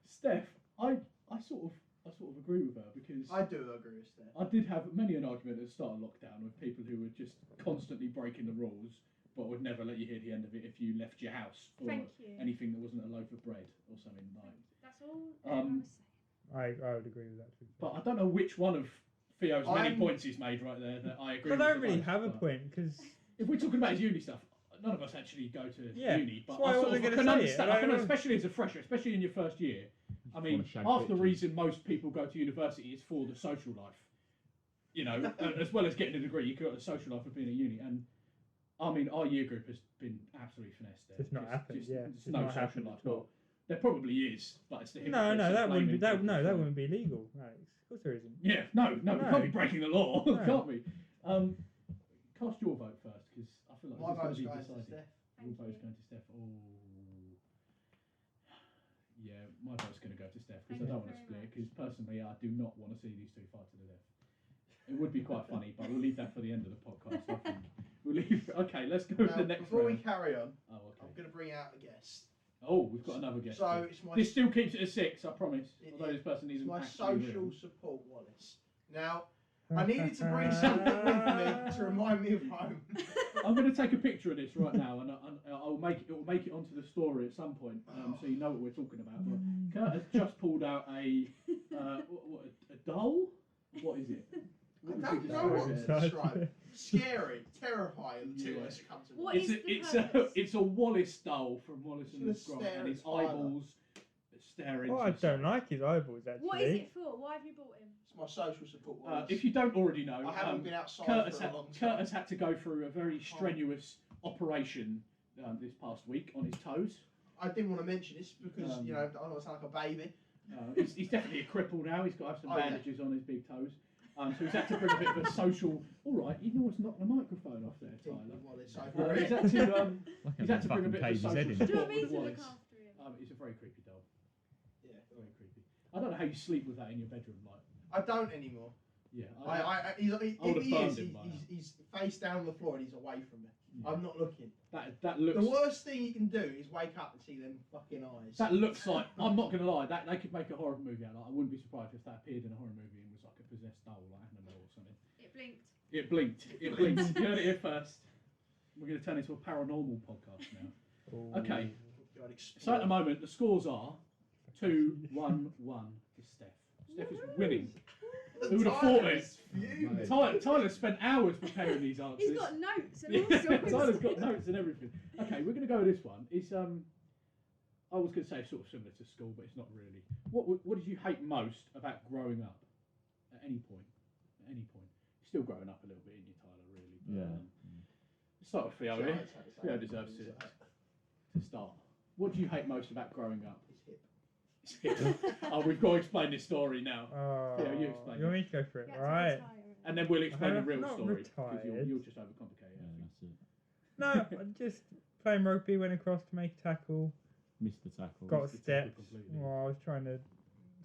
Steph, I sort of agree with her because I do agree with Steph. I did have many an argument at the start of lockdown with people who were just constantly breaking the rules, but would never let you hear the end of it if you left your house for Thank you. anything that wasn't a loaf of bread or something like. That's all I Um, was saying. I would agree with that too. But I don't know which one of Theo's many I'm- points he's made right there that I agree I with. don't the really most, have a but point because If we're talking about his uni stuff, none of us actually go to Yeah, uni, but that's why I I sort wasn't of gonna can say it. understand, I I can, don't- especially as a fresher, especially in your first year. I mean, wanna shag half the bitches. reason most people go to university is for the social life. You know, as well as getting a degree, you got the social life of being at uni. And I mean, our year group has been absolutely finessed there. Just not happened, yeah, There's just no not social happened life. at all. Well, there probably is, but it's the no, hypocrites that of wouldn't be blaming that. people No, that for- wouldn't be legal, Alex. Of course there isn't. Yeah, no, we No. can't be breaking the law, No. can't we? Cast your vote first, because I feel like My this vote's is going going to to be decided. Steph. Your Thank vote's you. going to Steph. Oh. Yeah, my vote's going to go to Steph because Thank I you don't want to very split. much. Because personally, I do not want to see these two fight to the death. It would be quite funny, but we'll leave that for the end of the podcast. I think we'll leave. Okay, let's go with Now, the next before we round. carry on, Oh, I'm okay. going to bring out a guest. Oh, we've got another guest. So here. it's my This still keeps it at 6, I promise. It Although is. this person it's isn't my actually social real. support Wallace. Now, I needed to bring something with me to remind me of home. I'm going to take a picture of this right now, and I'll make it. It'll make it onto the story at some point, so you know what we're talking about. But Kurt has just pulled out a doll. What is it? I don't know what to describe. Scary, terrifying. The two Yeah. words that come to me. What is the It's purpose? it's a Wallace doll from Wallace and It's Gromit, gonna and his stare at eyeballs staring. Oh, I don't like his eyeballs actually. What is it for? Why have you bought him? It's my social support Wallace. If you don't already know, I haven't been outside Kurt for a long Kurt time. has had to go through a very strenuous operation this past week on his toes. I didn't want to mention this because, Um, you know, I don't want to sound like a baby. He's definitely a cripple now. He's got to have some Oh, yeah. bandages on his big toes. So he's had to bring a bit of a social. All right, you know what's knocked the microphone off there, Tyler. Wallace He's over had to he's had to bring a bit of a social head in. Do you support want me with to look Wallace. after him? It's a very creepy doll. Yeah. Very creepy. I don't know how you sleep with that in your bedroom, like. I don't anymore. Yeah. If would've he burned is, him by he's face down on the floor and he's away from me. Yeah. I'm not looking. That looks. The worst thing you can do is wake up and see them fucking eyes. That looks like. I'm not gonna lie. That they could make a horror movie out of. I wouldn't be surprised if that appeared in a horror movie and was like a possessed doll, like Annabelle or something. It blinked. It blinked. It blinked. You heard it here first. We're gonna turn into a paranormal podcast now. Oh. Okay. God, So at the moment, the scores are 2-1-1 to Steph. Steph is winning. Who would have thought it? Fuming. Tyler spent hours preparing these answers. He's got notes and all Yeah, sorts. Tyler's got notes and everything. Okay, we're going to go with this one. It's I was going to say sort of similar to school, but it's not really. What did you hate most about growing up? At any point. At any point. You're still growing up a little bit, in you, Tyler, really. But, Yeah. Let's start with Theo here. Theo deserves to start. What do you hate most about growing up? His hip. Oh, we've got to explain this story now. Oh, Yeah, you explain You want me to go for it? Get to Right. retire. And then we'll explain the real Not story. Because retired. you'll just overcomplicate it. Yeah, I think. that's it. No, I just playing rugby, went across to make a tackle, Missed the tackle. got Missed the tackle steps. completely. Well, I was trying to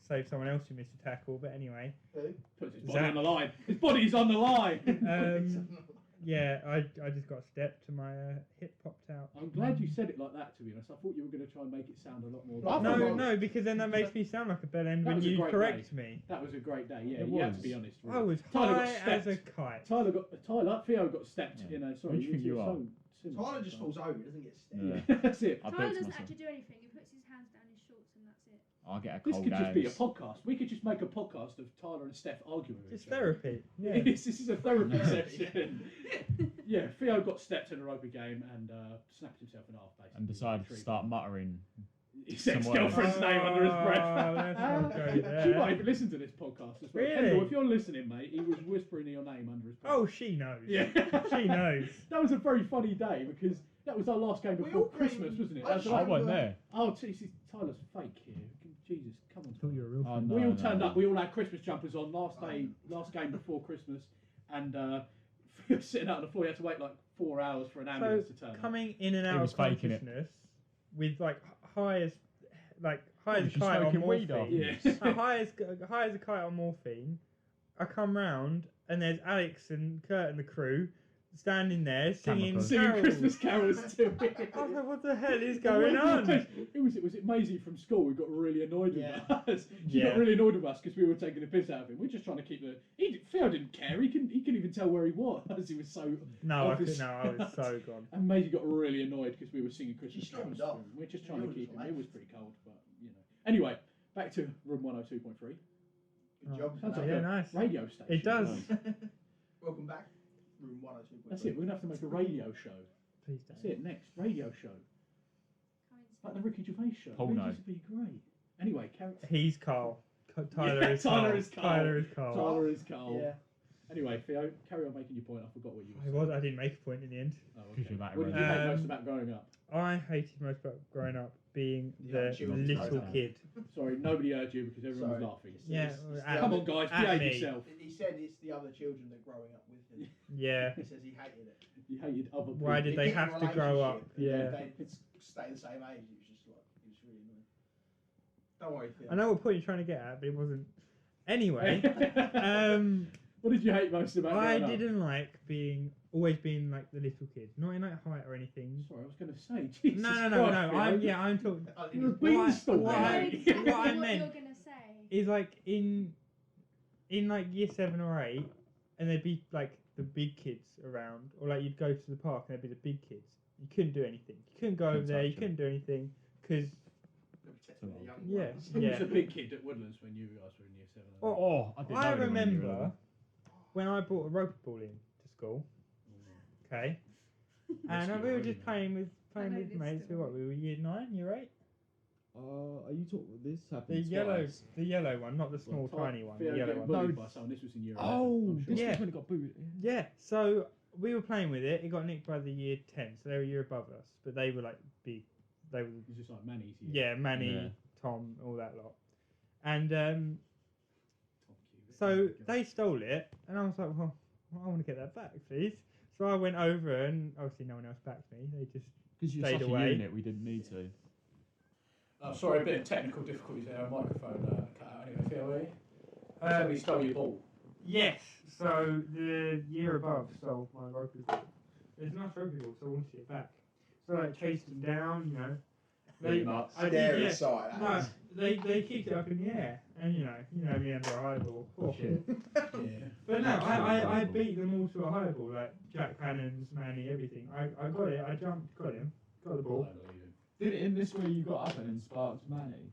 save someone else who missed a tackle, but anyway. Who? Puts his body on the line. His body's on the line. Yeah, I just got stepped and my hip popped out. I'm glad you said it like that, to be honest. I thought you were going to try and make it sound a lot more. Well, No, well, no, because then that makes me sound like a bell end That when was a you great correct day. me. That was a great day. Yeah, It you had to was. be honest. I was Tyler got high as a stepped. kite. Theo got stepped Yeah. in a. What Sorry, do you think you are? Tyler just falls over, he doesn't get stepped. Yeah. Yeah, that's it. I Tyler bet doesn't myself. actually do anything. He puts his hands down his shorts and that's it. I'll get a This cold could just be a ass. podcast. We could just make a podcast of Tyler and Steph arguing with It's each other. therapy. Yeah. This is a therapy No. session. Yeah, Theo got stepped in a rugby game and snapped himself in half, basically. And decided to start muttering. his some ex-girlfriend's name under his breath. Oh, let's not go there. She might even listen to this podcast as well. Really? Kendall, if you're listening, mate, he was whispering your name under his breath. Oh, she knows. Yeah. She knows. That was a very funny day because that was our last game We before all came- Christmas, wasn't it? I That's just I right. wasn't there. Oh, Jesus, Tyler's fake here. Jesus, come on. I thought you were a real Oh, fan. no. We all turned up. We all had Christmas jumpers on last game before Christmas, and sitting out on the floor. You had to wait like 4 hours for an ambulance to turn up. Coming in and He out was of faking it. consciousness with like high as she's kite on smoking weed morphine. Yeah. high as a kite on morphine. I come round and there's Alex and Kurt and the crew standing there singing Camouflage. Singing carols. Christmas carols to I was like, what the hell is going on? Was it Maisie from school who got really annoyed with Yeah. us? She Yeah. got really annoyed with us because we were taking the piss out of him. We're just trying to keep the. Theo didn't care. He couldn't even tell where he was. He was so. No, obvious. I was so gone. And Maisie got really annoyed because we were singing Christmas She stormed carols. off. We're just trying to Yours keep him. was It was pretty cold, but you know. Anyway, back to room 102.3. Good job. Sounds like Yeah, a nice. radio station. It does. Welcome back. Room 102. That's it. We're gonna have to make a radio show. Please That's don't. it. Next radio show, Coming like the Ricky Gervais show. Paul Radios knows. would be great. Anyway, He's Carl. Tyler Yeah, is Tyler Carl. is Carl. Tyler is Carl. Tyler is Carl. Yeah. Anyway, Theo, carry on making your point. I forgot what you I were saying. I didn't make a point in the end. Oh, Because you're that What did you right. hate most Um, about growing up? I hated most about growing up being Yeah, the children's little program. kid. Sorry, nobody heard you because everyone was Sorry. laughing. Yeah, It's the at- Come other- on, guys, at behave me. yourself. He said it's the other children that are growing up with him. Yeah. He says he hated it. You hated other people. Why did they get in a have to grow up? relationship and Yeah. They stay the same age. It was just like, it was really annoying. Don't worry, Phil. I know what point you're trying to get at, but it wasn't. Anyway, What did you hate most about I growing up? didn't like always being like the little kid, not in like height or anything. Sorry, I was going to say, Jesus No. Christ, I'm talking. You're a What beanstalk, what I I- know mate. exactly what I what meant- you're gonna say. Is like in like year 7 or 8, and there'd be like the big kids around, or like you'd go to the park and there'd be the big kids. You couldn't do anything. You couldn't go over Couldn't there. touch You couldn't do anything because Yeah. Who was a big kid at Woodlands when you guys were in year 7? Oh, I didn't know I anyone in year remember 11. when I brought a rugby ball in to school. Okay, and Risky we were already, just mate. playing with I know this mates. story. We were year 9, year 8. Are you talking this The happened yellow, twice? the yellow one, not the small tiny one. The Theo yellow getting one. bullied No. by someone. This was in year 11. Oh, I'm sure. this Yeah. was when it got booted. Yeah, so we were playing with it. It got nicked by the year 10, so they were a year above us, but they were like big. They were It's just like Manny's year. yeah, Manny, Yeah. Tom, all that lot, and Tom Cubitt. so Oh my God. they stole it, and I was like, well, I want to get that back, please. So I went over, and obviously no one else backed me. They just Because you're Stayed such away. a unit, we didn't need to. Sorry, a bit of technical difficulties there. Microphone cut out anyway. Theo, somebody stole your ball. yes. So the year above stole my rugby ball. There's a nice rugby ball, so I wanted it back. So I chased them down, you know. They, nuts. I did, Scary yeah. sight. that No, is. they kicked it up in the air, and you know me under a high ball. Oh. Shit. Yeah. But no, I beat them all to a high ball, like Jack Cannons, Manny, everything. I got it, I jumped, got him, got the I ball. don't believe him. Did it in this where you got up and then sparked Manny?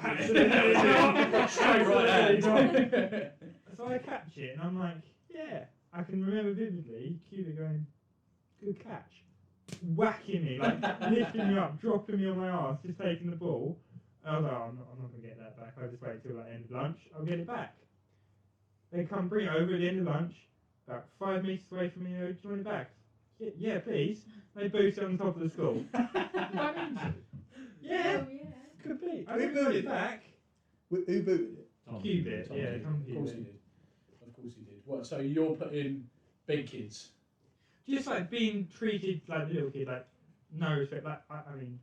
Absolutely not. Straight right Absolutely hand. not. So I catch it, and I'm like, yeah, I can remember vividly Cuba going, good catch. Whacking me, like lifting me up, dropping me on my arse, just taking the ball. I was like, oh, I'm not going to get that back. I'll just wait till like end of lunch. I'll get it back. They come bring it over at the end of lunch, about 5 metres away from me. Do you want it back? Yeah, please. They boost it on top of the school. Yeah, Oh, yeah. complete. I Who didn't booted put it? it back. Who booted it? Cubit, yeah, Of Tom course he Cubit. did. Of course he did. What? So you're putting big kids. Just like being treated like a little kid, like no respect. Like I mean,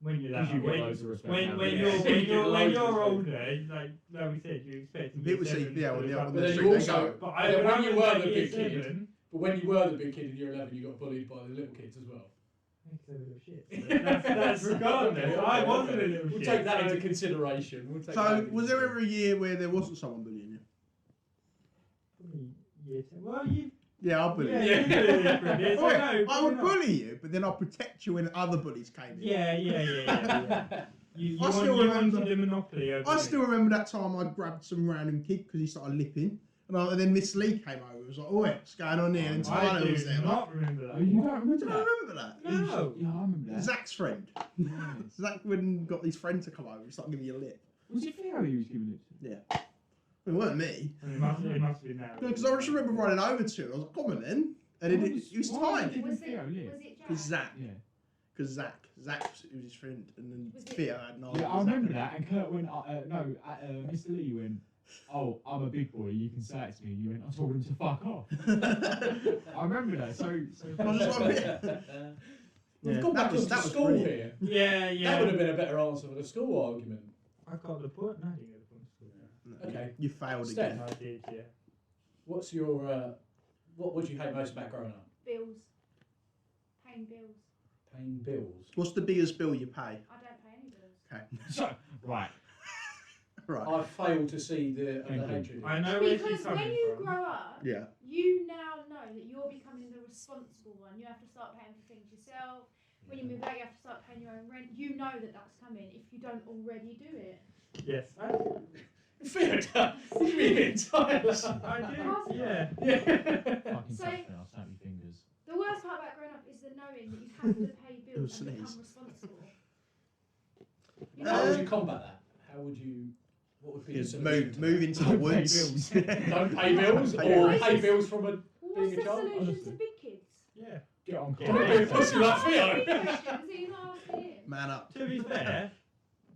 when you're that, Because you get when, loads of respect. when, now, when yeah. you're when You get you're when loads of you're respect. older, like we said, you expect to be People see, 7 yeah, to on the like- on But the then street you they also- go. But Yeah, when I you was were like the year big kid, 7, But when you were the big kid in year 11, you got bullied by the little kids as well. because they were little shit. That's regardless. Okay, I okay, wasn't okay. a little We'll shit. take that so- into consideration. We'll take that So, into was there consideration. ever a year where there wasn't someone bullying you? Probably year 10. Well, you. Yeah, I'll bully Yeah, you. you did it different years. Oi, No, I would probably not. bully you, but then I'll protect you when other bullies came in. Yeah. You I still wanted remember- the monopoly over I me. still remember that time I grabbed some random kid because he started lipping. And then Miss Lee came over. It was like, oi, what's going on here? And I Tyler was do there. not remember that. Oh, you don't remember Do you that? remember that? No. Yeah, I remember that. Zach's friend. Yes. Zach when got his friend to come over, he started giving you a lip. Was it Theo he was giving it to? It weren't me. It must have been that. Because I just remember running over to him. I was like, come on then. And it was Why tiny. was Was Theo it lit? Jack? Because Zach. Yeah. Because Zach was his friend. And then Was it- Theo had no Yeah, I remember that. And Kurt went, Mr. Lee went, oh, I'm a big boy, you can say it to me. You went, I told him to fuck off. I remember that. So I was just like, We've Yeah, gone that back was- into that was school brilliant. here. Yeah. That would have been a better answer for the school argument. I got the point. No, I didn't get the point. Okay. You failed Steph. again. I did, yeah. What's your what would you hate most about growing up? Bills. Paying bills. Paying bills. What's the biggest bill you pay? I don't pay any bills. Okay. so right. Right. I fail to see the Thank you. hatred. I know where she's Because when coming you from. grow up, Yeah. you now know that you're becoming the responsible one. You have to start paying for things yourself. When you move out, you have to start paying your own rent. You know that that's coming if you don't already do it. Yes. Theatre. You mean Tyler? I do, yeah. Yeah. Fucking So- touch me, I'll snap your fingers. The worst part about growing up is the knowing that you have to pay bills and sneeze. become responsible. You How would know? you combat that? How would you? What would be the Just solution? to move into the Don't pay woods. Don't pay bills Pay or bills. pay bills from a Well, being what's a the child? solution honestly. to big kids? Yeah. Get on Yeah. Don't be a pussy like Theo. Questions that you're not asking him. Man up. To be fair,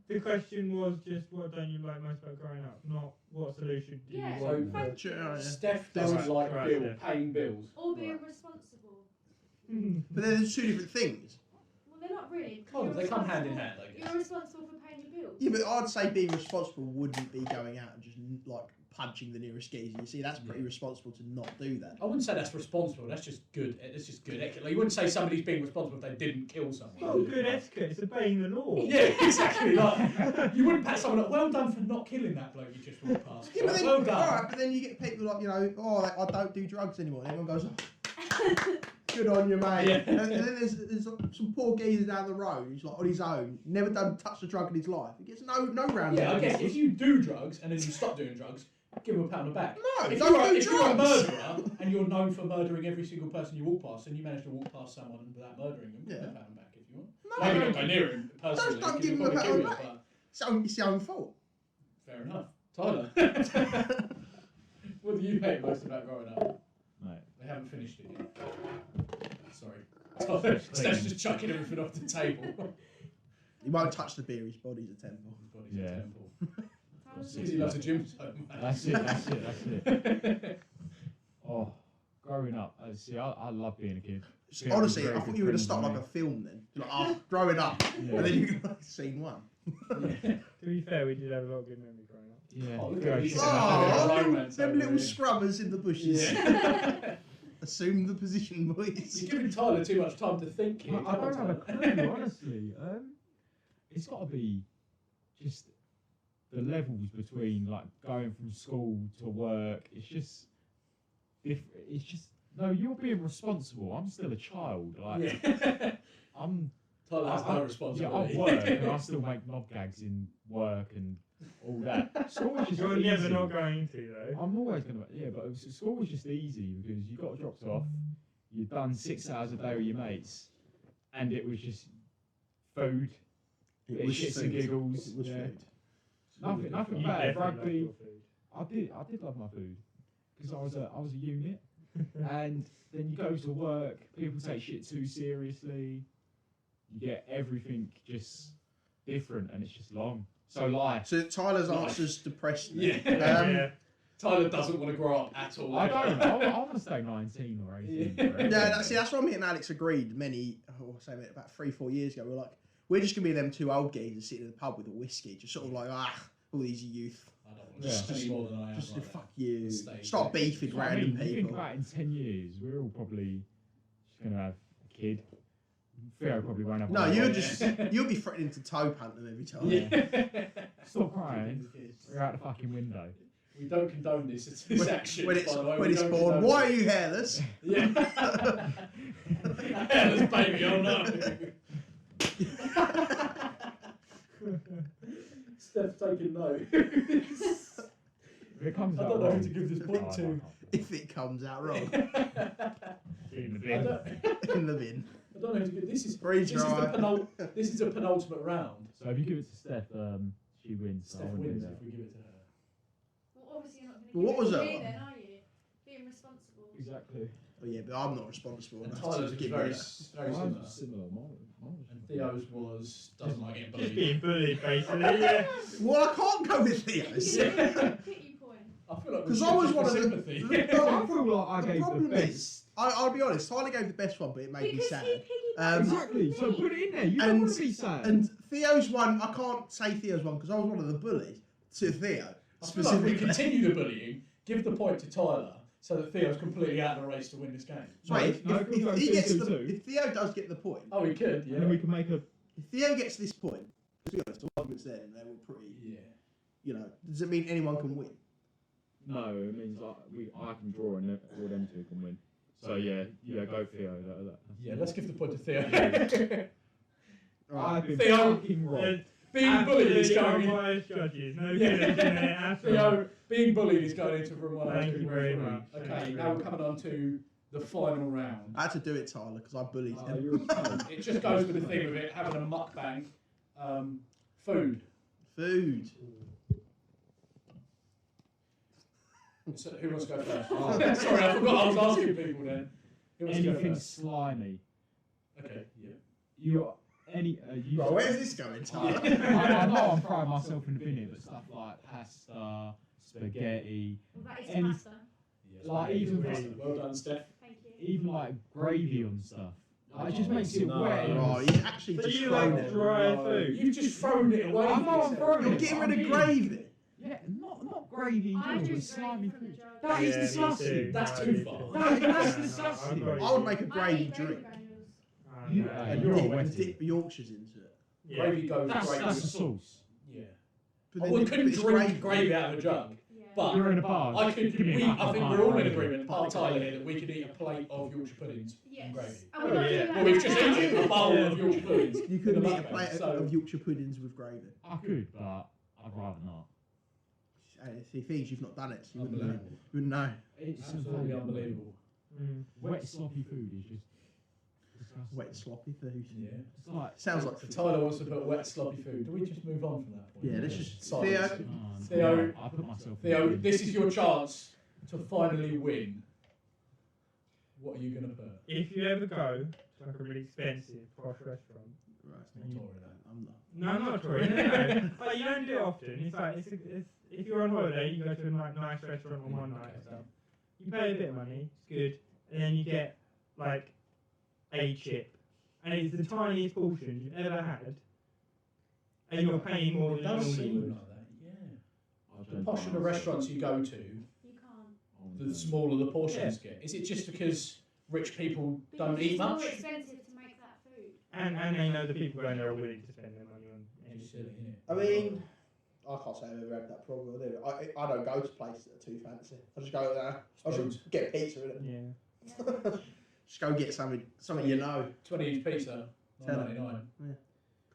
the question was just what don't you like most about growing up, not what solution do you Yeah, want. thank Sure, yeah. Steph doesn't Right, like right, bill, yeah. paying bills. Or being responsible. But there's two different things. Well, they're not really. Kind of, they come hand in hand, I guess. You're responsible for paying your bills. Yeah, but I'd say being responsible wouldn't be going out and just like punching the nearest geezer. You see, that's pretty responsible to not do that. I wouldn't say that's responsible. That's just good. It's just good etiquette. Like, you wouldn't say somebody's being responsible if they didn't kill someone. Oh, good etiquette. It's obeying the law. Yeah, exactly. Like, you wouldn't pat someone like, well done for not killing that bloke you just walked past. Yeah, but then, well done. alright, but then you get people like, you know, oh, I don't do drugs anymore. And everyone goes, oh, good on you, mate. Yeah. And then there's some poor geezer down the road who's like on his own, never touched a drug in his life. He gets no round. Yeah, I guess if you do drugs and then you stop doing drugs, give him a pat on the back. No, if you're a murderer and you're known for murdering every single person you walk past, and you manage to walk past someone without murdering them, give him a pat on the back if you want. No, Maybe don't go near him personally. Don't because give he'll him a probably pat on kill the you, back. but It's your own fault. fair enough. Tyler, what do you hate most about growing up? Mate. They haven't finished it yet. Sorry. Steph's just chucking everything off the table. He won't touch the beer. His body's a temple. His body's a Yeah. temple. Because he loves the gym so much. That's it. Oh, growing up, see, I love being a kid. Yeah, Honestly, very I thought good you were going to friends start with like a film then. Like, oh, growing up. Yeah. And then you can scene one. Yeah. To be fair, we did have a lot of good memories growing up. Yeah. Oh, look Go at shit. these. Oh, romance them over little here. scrubbers in the bushes. Yeah. Assume the position, boys. You're giving Tyler too much time to think here. I don't have a clue, honestly. It's got to be just the levels between like going from school to work. It's just no. You're being responsible. I'm still a child. Like Yeah. Tyler has no responsibility. Yeah, I work and I still make knob gags in work and all that. School is just You're easy. never not going to, though. I'm always gonna, but school was just easy because you got dropped off, you'd done 6 hours a day with your mates, and it was just food, It was shits food. and giggles. It was yeah. food. Nothing You bad. definitely Rugby. love your food. I did love my food because I was a unit, and then you go to work, people take shit too seriously. You get everything just different, and it's just long. So life. So Tyler's Life. answer's depressed. Yeah. Yeah. Tyler doesn't want to grow up at all. I don't. I want to stay 19 or 18. forever. That's why me and Alex agreed about 3-4 years ago. We were like, we're just going to be them two old geezers sitting in the pub with a whiskey, just sort of like, all these youth. I don't want to just any more than I am. Just like fuck that. you. Stay Start there. beefing You know what I random mean? You think people. about it in 10 years, we're all probably just going to have a kid. Theo probably won't have No, one. you'll be threatening to toe punt them every time. Yeah. Stop crying. We're out the fucking window. We don't condone this. It's action. When it's by the way. when We it's don't born, condone why it. are you hairless? Yeah. Hairless baby, oh no. Steph taking note. If it comes I out don't know who wrong, to give this point to. If it comes out wrong in the I bin. don't, in the bin. I don't know who to give this. Breathe dry. This is a penultimate round. So if you give it to Steph, she wins. So I Steph wouldn't do wins that. if we give it to her. Well, obviously you're not Well, what going was to that give it to me one? then, are you? Being responsible. Exactly. Oh yeah, but I'm not responsible And enough Tyler's to was give very, me that. very similar. Similar. And Theo's was doesn't like getting Just bullied. being bullied, basically, yeah. Well, I can't go with You Theo's. can give it a pity point. I feel like we 'Cause should I was just one for of the- sympathy. I feel like I The gave the problem best. is, I'll be honest, Tyler gave the best one, but it made me Because sad. he piggybacked Exactly. off So me. put it in there. You don't And- want to be sad. And Theo's one, I can't say Theo's one because I was one of the bullies to Theo I feel like we specifically. continue the bullying, give the point to Tyler, so that Theo's completely out of the race to win this game. Wait, No, if no, he two, gets two, the, two. if Theo does get the point, Oh, he could, yeah. And then we can make a. if Theo gets this point, to be honest, the arguments there, they were pretty. Yeah. You know, does it mean anyone can win? No, it means like I can draw and all them two can win. So yeah, go Theo. Yeah, let's give the point to Theo. I've been Theo- fucking wrong. There's Being bullied is absolutely going in. unbiased judges. No Yeah. feelings in there at all. Theo, being bullied is going into room 1. Thank you very much. Okay, Thank you now very we're coming on to the final round. I had to do it, Tyler, because I bullied Oh, him. you're a cunt. It just goes with the theme of it, having a mukbang. Food. Food. So who wants to go first? Oh. Sorry, I forgot I was asking people then. Who wants to go Anything first? slimy. Okay, yeah. You you. Right, where's this going, Tyler? I know I'm throwing myself in the bin here, but stuff like pasta, spaghetti, Well, that is Any- pasta. Yes, Like, well, even well done, Steph. Thank you. even like gravy on stuff. It just makes it wet. Oh, you actually So just you thrown like it. dry food? You've just thrown it away. I know I'm throwing You're it. getting rid of gravy. Yeah, not gravy in I general, drink but slimy gravy from the food. jug. That is Yeah, me disgusting. too. That's No, too me far. too. No, that's Yeah, disgusting. I've got I would you. make a I gravy eat gravy drink. granules. You- Yeah. And you're a dip, wetty. dip Yorkshires into it. Yeah. Gravy goes That's great. a sauce. Yeah. But I then couldn't it's drink gravy out of a jug. Yeah. But You're in a bar. I could. Give me a We, half I a think pint we're all of in gravy. agreement, apart Tyler here, that we could eat a plate of Yorkshire puddings Yes. and gravy. And we're not yeah. doing that Well, we've just now. eaten a bowl Yeah. of Yorkshire puddings. You couldn't in eat a mukbang, plate so- of Yorkshire puddings with gravy. I could, but I'd rather not. See, things you've not done it, so you wouldn't know. Unbelievable. You wouldn't know. It's Absolutely unbelievable. Mm. Wet, sloppy food is just disgusting. Wet, sloppy food. Yeah. It's like Sounds like So Tyler wants to put wet, sloppy food. Do we just move on from that point? Yeah, let's just. Silence. Theo, Theo- I put myself. Theo, in. this is your chance to finally win. What are you going to put? If you ever go to like a really expensive posh restaurant, right, Not Tory, that. I'm not. no, I'm not Tory, no. But you don't do it often. It's like it's if you're on holiday, you go to a nice restaurant on one night and stuff. You pay a bit of money, it's good, and then you get like a chip, and it's the tiniest portion you've ever had, and you're paying more It than does you normally seem would. like that, yeah. I The don't posher the know. restaurants you go to, You can't. the smaller the portions get. Is it just because rich people don't Because eat it's much? more expensive to make that food. And they know the people going there are willing to spend their money on It's anything. silly, innit? I mean, I can't say I've ever had that problem. I don't go to places that are too fancy. I just go there. I just get pizza in it. Yeah. Just go get something you know. 20-inch pizza, $9.99. Yeah.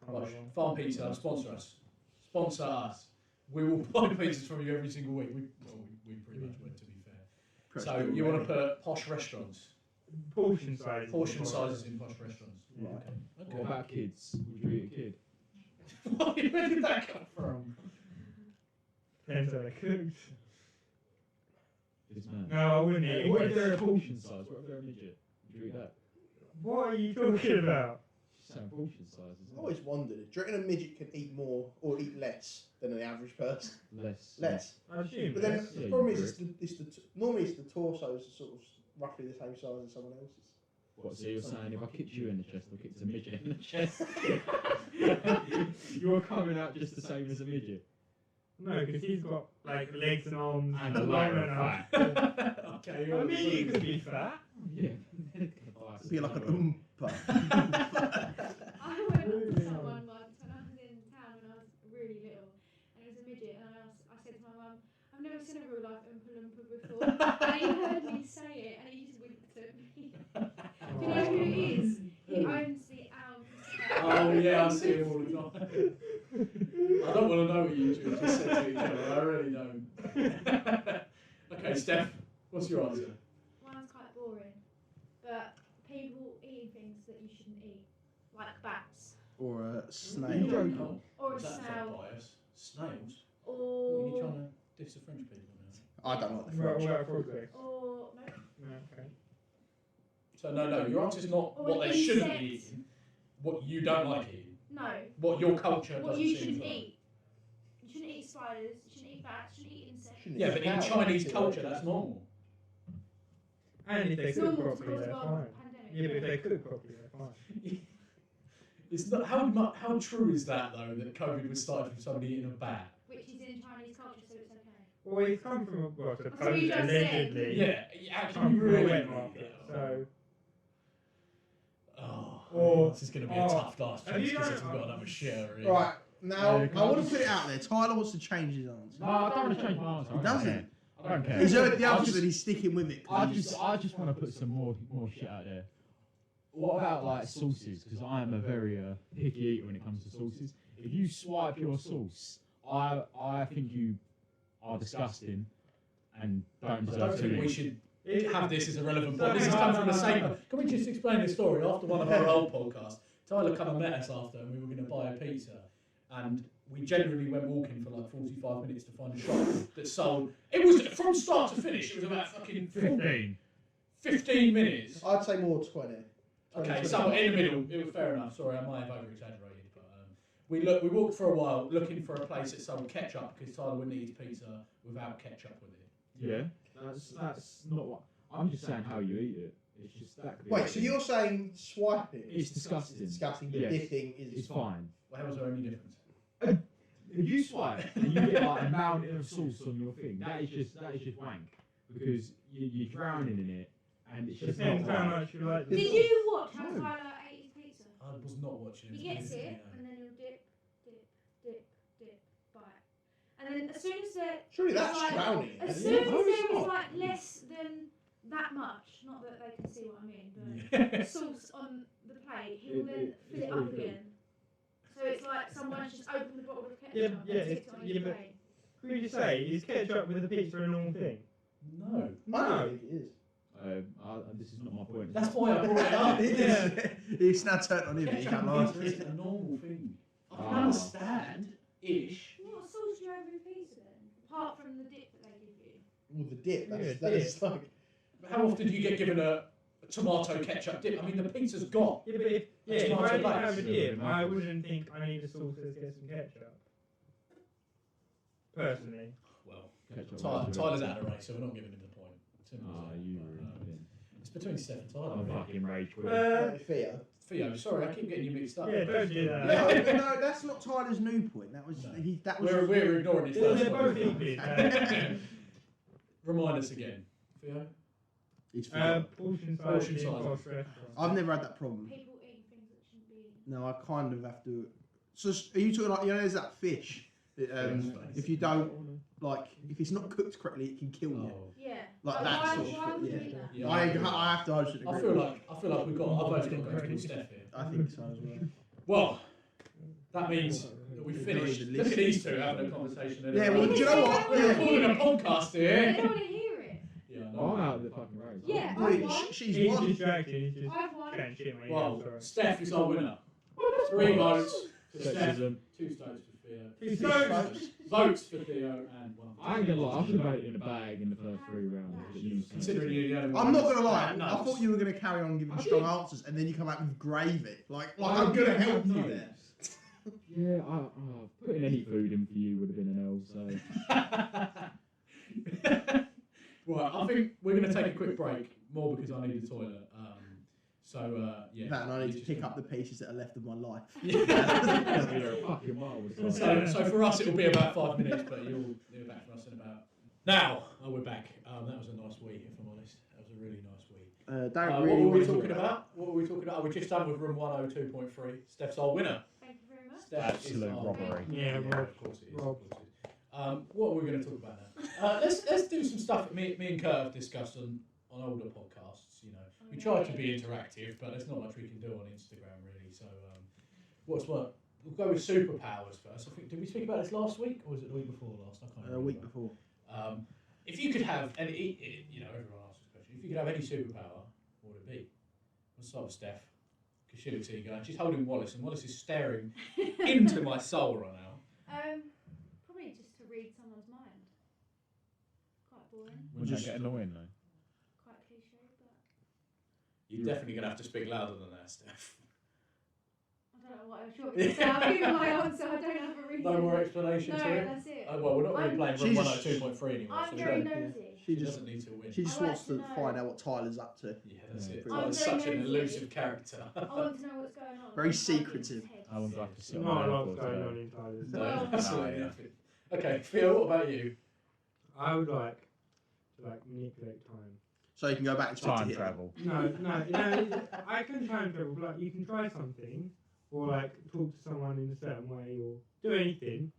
Gosh, Farm Pizza, sponsor us. Sponsor us. We will buy pizzas from you every single week. We pretty much would, to be fair. So you want to put posh restaurants, Portion size. portion sizes in posh restaurants. Yeah. What Okay. about kids? Would you eat a kid? Where did that come from? Depends how they're cooked. This man. No, I wouldn't eat it. What if they're a portion size? What if they're a midget? Would you eat that? What are you talking about? Just saying portion size, I've isn't always wondered, do you reckon a midget can eat more or eat less than the average person? it? Less. Less. I assume. But then less. the Yeah, problem you is, normally it's the torsos are sort of roughly the same size as someone else's. What, so you're saying if I kicked you in the chest, I kicked a midget in the chest? You're coming out just the same as a midget. No, because he's got like legs and arms And a long lot of enough. Okay, I mean, you could be fat. Yeah. It'd be like an oompa. I went up to someone once when I was in town when I was really little, and it was a midget, and I said to my mum, I've never seen a real life Oompa Loompa before, and he heard me say it, and he just winked at me. Do you know who it is? He owns the ounce. Oh yeah, I see him all the time. I don't want to know what you two just said to each other. I really don't. Okay, Steph, what's your answer? Mine's quite boring, but people eating things that you shouldn't eat, like bats, Or a You snail. don't Oh, or a is that snail, bias? Snails? What are you or trying to diss the French people now? I don't like the What French. about frog legs? or no, No, okay. So no, your answer's not Or what an they shouldn't be insect. eating, what you don't like eating, no, what your culture what doesn't you seem shouldn't to like. eat. You shouldn't eat spiders. You shouldn't eat bats. You shouldn't eat insects. Shouldn't Yeah, eat but in cow, Chinese actually. culture, that's normal. And if they It's cook normal to properly, cause they're a fine. pandemic. Yeah, but if they cook properly, they're fine. It's not how true is that though that COVID was started from somebody eating a bat? Which is in Chinese culture, so it's okay. Well, it's come from, well, what supposed you just said. allegedly. Yeah, how Come can you from a really? wet market. So, Oh, this is going to be a Oh, tough last have chase you because know- it's got another share. Right, now, Yeah, I want to put it out there. Tyler wants to change his answer. No, I don't want to change my answer. He doesn't. I don't care. He's heard the I others just- and he's sticking with it. 'cause I just want to put some more shit out there. What about like sauces? Because I am a very picky eater when it comes to sauces. If you swipe your sauce, I think you are disgusting and don't I don't deserve to think we eat. should have this as a relevant point. This has come from the same. Can we just explain the story? After one of our old podcasts, Tyler come and met us after, and we were going to buy a pizza, and we generally went walking for like 45 minutes to find a shop that sold. It was from start to finish. It was about fucking 15 minutes. I'd say more 20. Okay, somewhere in the middle. It was fair enough. Sorry, I might have over-exaggerated, but we walked for a while looking for a place that sold ketchup because Tyler wouldn't eat his pizza without ketchup with it. Yeah, that's not what I'm just saying. How you eat it. It's just that. Wait, so you're saying swiping? It's disgusting. It's disgusting, but Yes. dipping is It's fine. Well, how was there any difference? If you swipe and you get like a mountain of sauce on your thing, that is just wank because you're drowning in it, and it's just not Depends how right. much you like. Did you watch how Tyler ate his pizza? I was not watching. He gets it, and then he'll dip, bite. And then as soon as Surely that's like, drowning. as isn't soon it? as No, it's there is not. like less than that much, not that they can see what I mean, but sauce on the plate, he will then fill it up again. So it's like someone's just opened the bottle of ketchup and tipped it on his plate. Who did you say? Is ketchup with a pizza a normal thing? No. I don't think it is. This is not my point. That's why I brought it up. He's now turned on him. He Ketchup can't and lie. pizza isn't a normal thing. I can Ah. understand ish. What sauce do you have in pizza then? Apart from the dip that they give you. Well, the dip. Yeah, That is like. How often do you get given a tomato ketchup dip? I mean, the pizza's got. Yeah, but if I tomato didn't base. have a dip, I wouldn't think I need a sauce. Let's get some ketchup. Personally. Well, Ketchup. Tyler's out of the race, so we're not giving him the point. Simple as that. You ruined it. It's between Steph and Tyler. I'm really. fucking rage quit. Theo. Theo, sorry, I keep getting you mixed up. Yeah, don't do that. No, that's not Tyler's new point. That was No. that was. We're ignoring his They're first both one. equally bad. Remind us again, Theo. It's Theo. Portion size Portion in size. posh restaurant. I've never had that problem. People eating things that shouldn't be. No, I kind of have to. So are you talking like there's that fish? That, Yes. if you don't if it's not cooked correctly, it can kill you. Oh. Yeah. Like Oh, that why, sort of why thing, would you yeah. eat that? Yeah, I have to. I should I agree. feel like we've got. I've both got to go to Steph here. I think so as well. Well, that means that we finished. Look at these two having a conversation. Yeah, well, do you know what? We're recording a podcast They here. don't want to hear it. Yeah, I'm out of the fucking race. Yeah. Wait, I've won. she's He's won. distracted. He's just I've won. chatting shit. Mate. Well, Sorry. Steph is our winner. 3 votes for Steph, Sexism. 2 votes for Theo. 2 Six votes for Theo and 1. I ain't gonna lie, I should have had it in a bag in the first 3 rounds. But you Considering you're the only one. I'm not gonna lie. No. I thought you were gonna carry on giving I strong did. answers, and then you come out with gravy. Like I I'm gonna did help have you notes. there. Yeah, putting any food in for you would have been an L. So Right, I think we're going to take a quick break, more because I need the toilet. Yeah. That and I need to pick up the pieces that are left of my life. you're a fucking marvellous. So for us, it'll be about 5 minutes, but you'll be back from us in about. Now, we're back. That was a nice week, if I'm honest. That was a really nice week. Don't really. What were we wanna talk talking about? What were we talking about? We just done with room 102.3. Steph's our winner. Thank you very much. Steph is Absolute our robbery. winner. Yeah, Rob. Of course it is. Rob. Of course it is. What are we going to talk about now? Let's do some stuff that me and Kurt have discussed on older podcasts. You know, we try to be interactive, but there's not much we can do on Instagram really. So, what's what? We'll go with superpowers first. I think did we speak about this last week or was it the week before last? I can't remember. A week before. If you could have any, you know, everyone asks this question. If you could have any superpower, what would it be? Let's start with Steph, because she looks eager. She's holding Wallace, and Wallace is staring into my soul right now. Probably just to read someone's mind. Quite boring. Wouldn't that get annoying though? Quite cliche, but You're definitely going to have to speak louder than that, Steph. I don't know what else you want me to say. I'll give you my answer. I don't have a reason. No more explanation No, to it? that's it. Well, we're not really I'm- playing She's- room 102.3 anymore. I'm so very she nosy. She doesn't just need to win. she just I like wants to to know. find out what Tyler's up to. Yeah, that's it. I'm Tyler's very such an nosy. elusive character. I want to know what's going on. Very I'm secretive. in his head. How long do I have to sit on Not my a elbow lot going today? on in Tyler's. No, Well- absolutely yeah. nothing. Okay, Phil, what about you? I would like to manipulate time. So you can go back and speak to Time him. travel. No, I can time travel. But like, you can try something, or like talk to someone in a certain way, or do anything,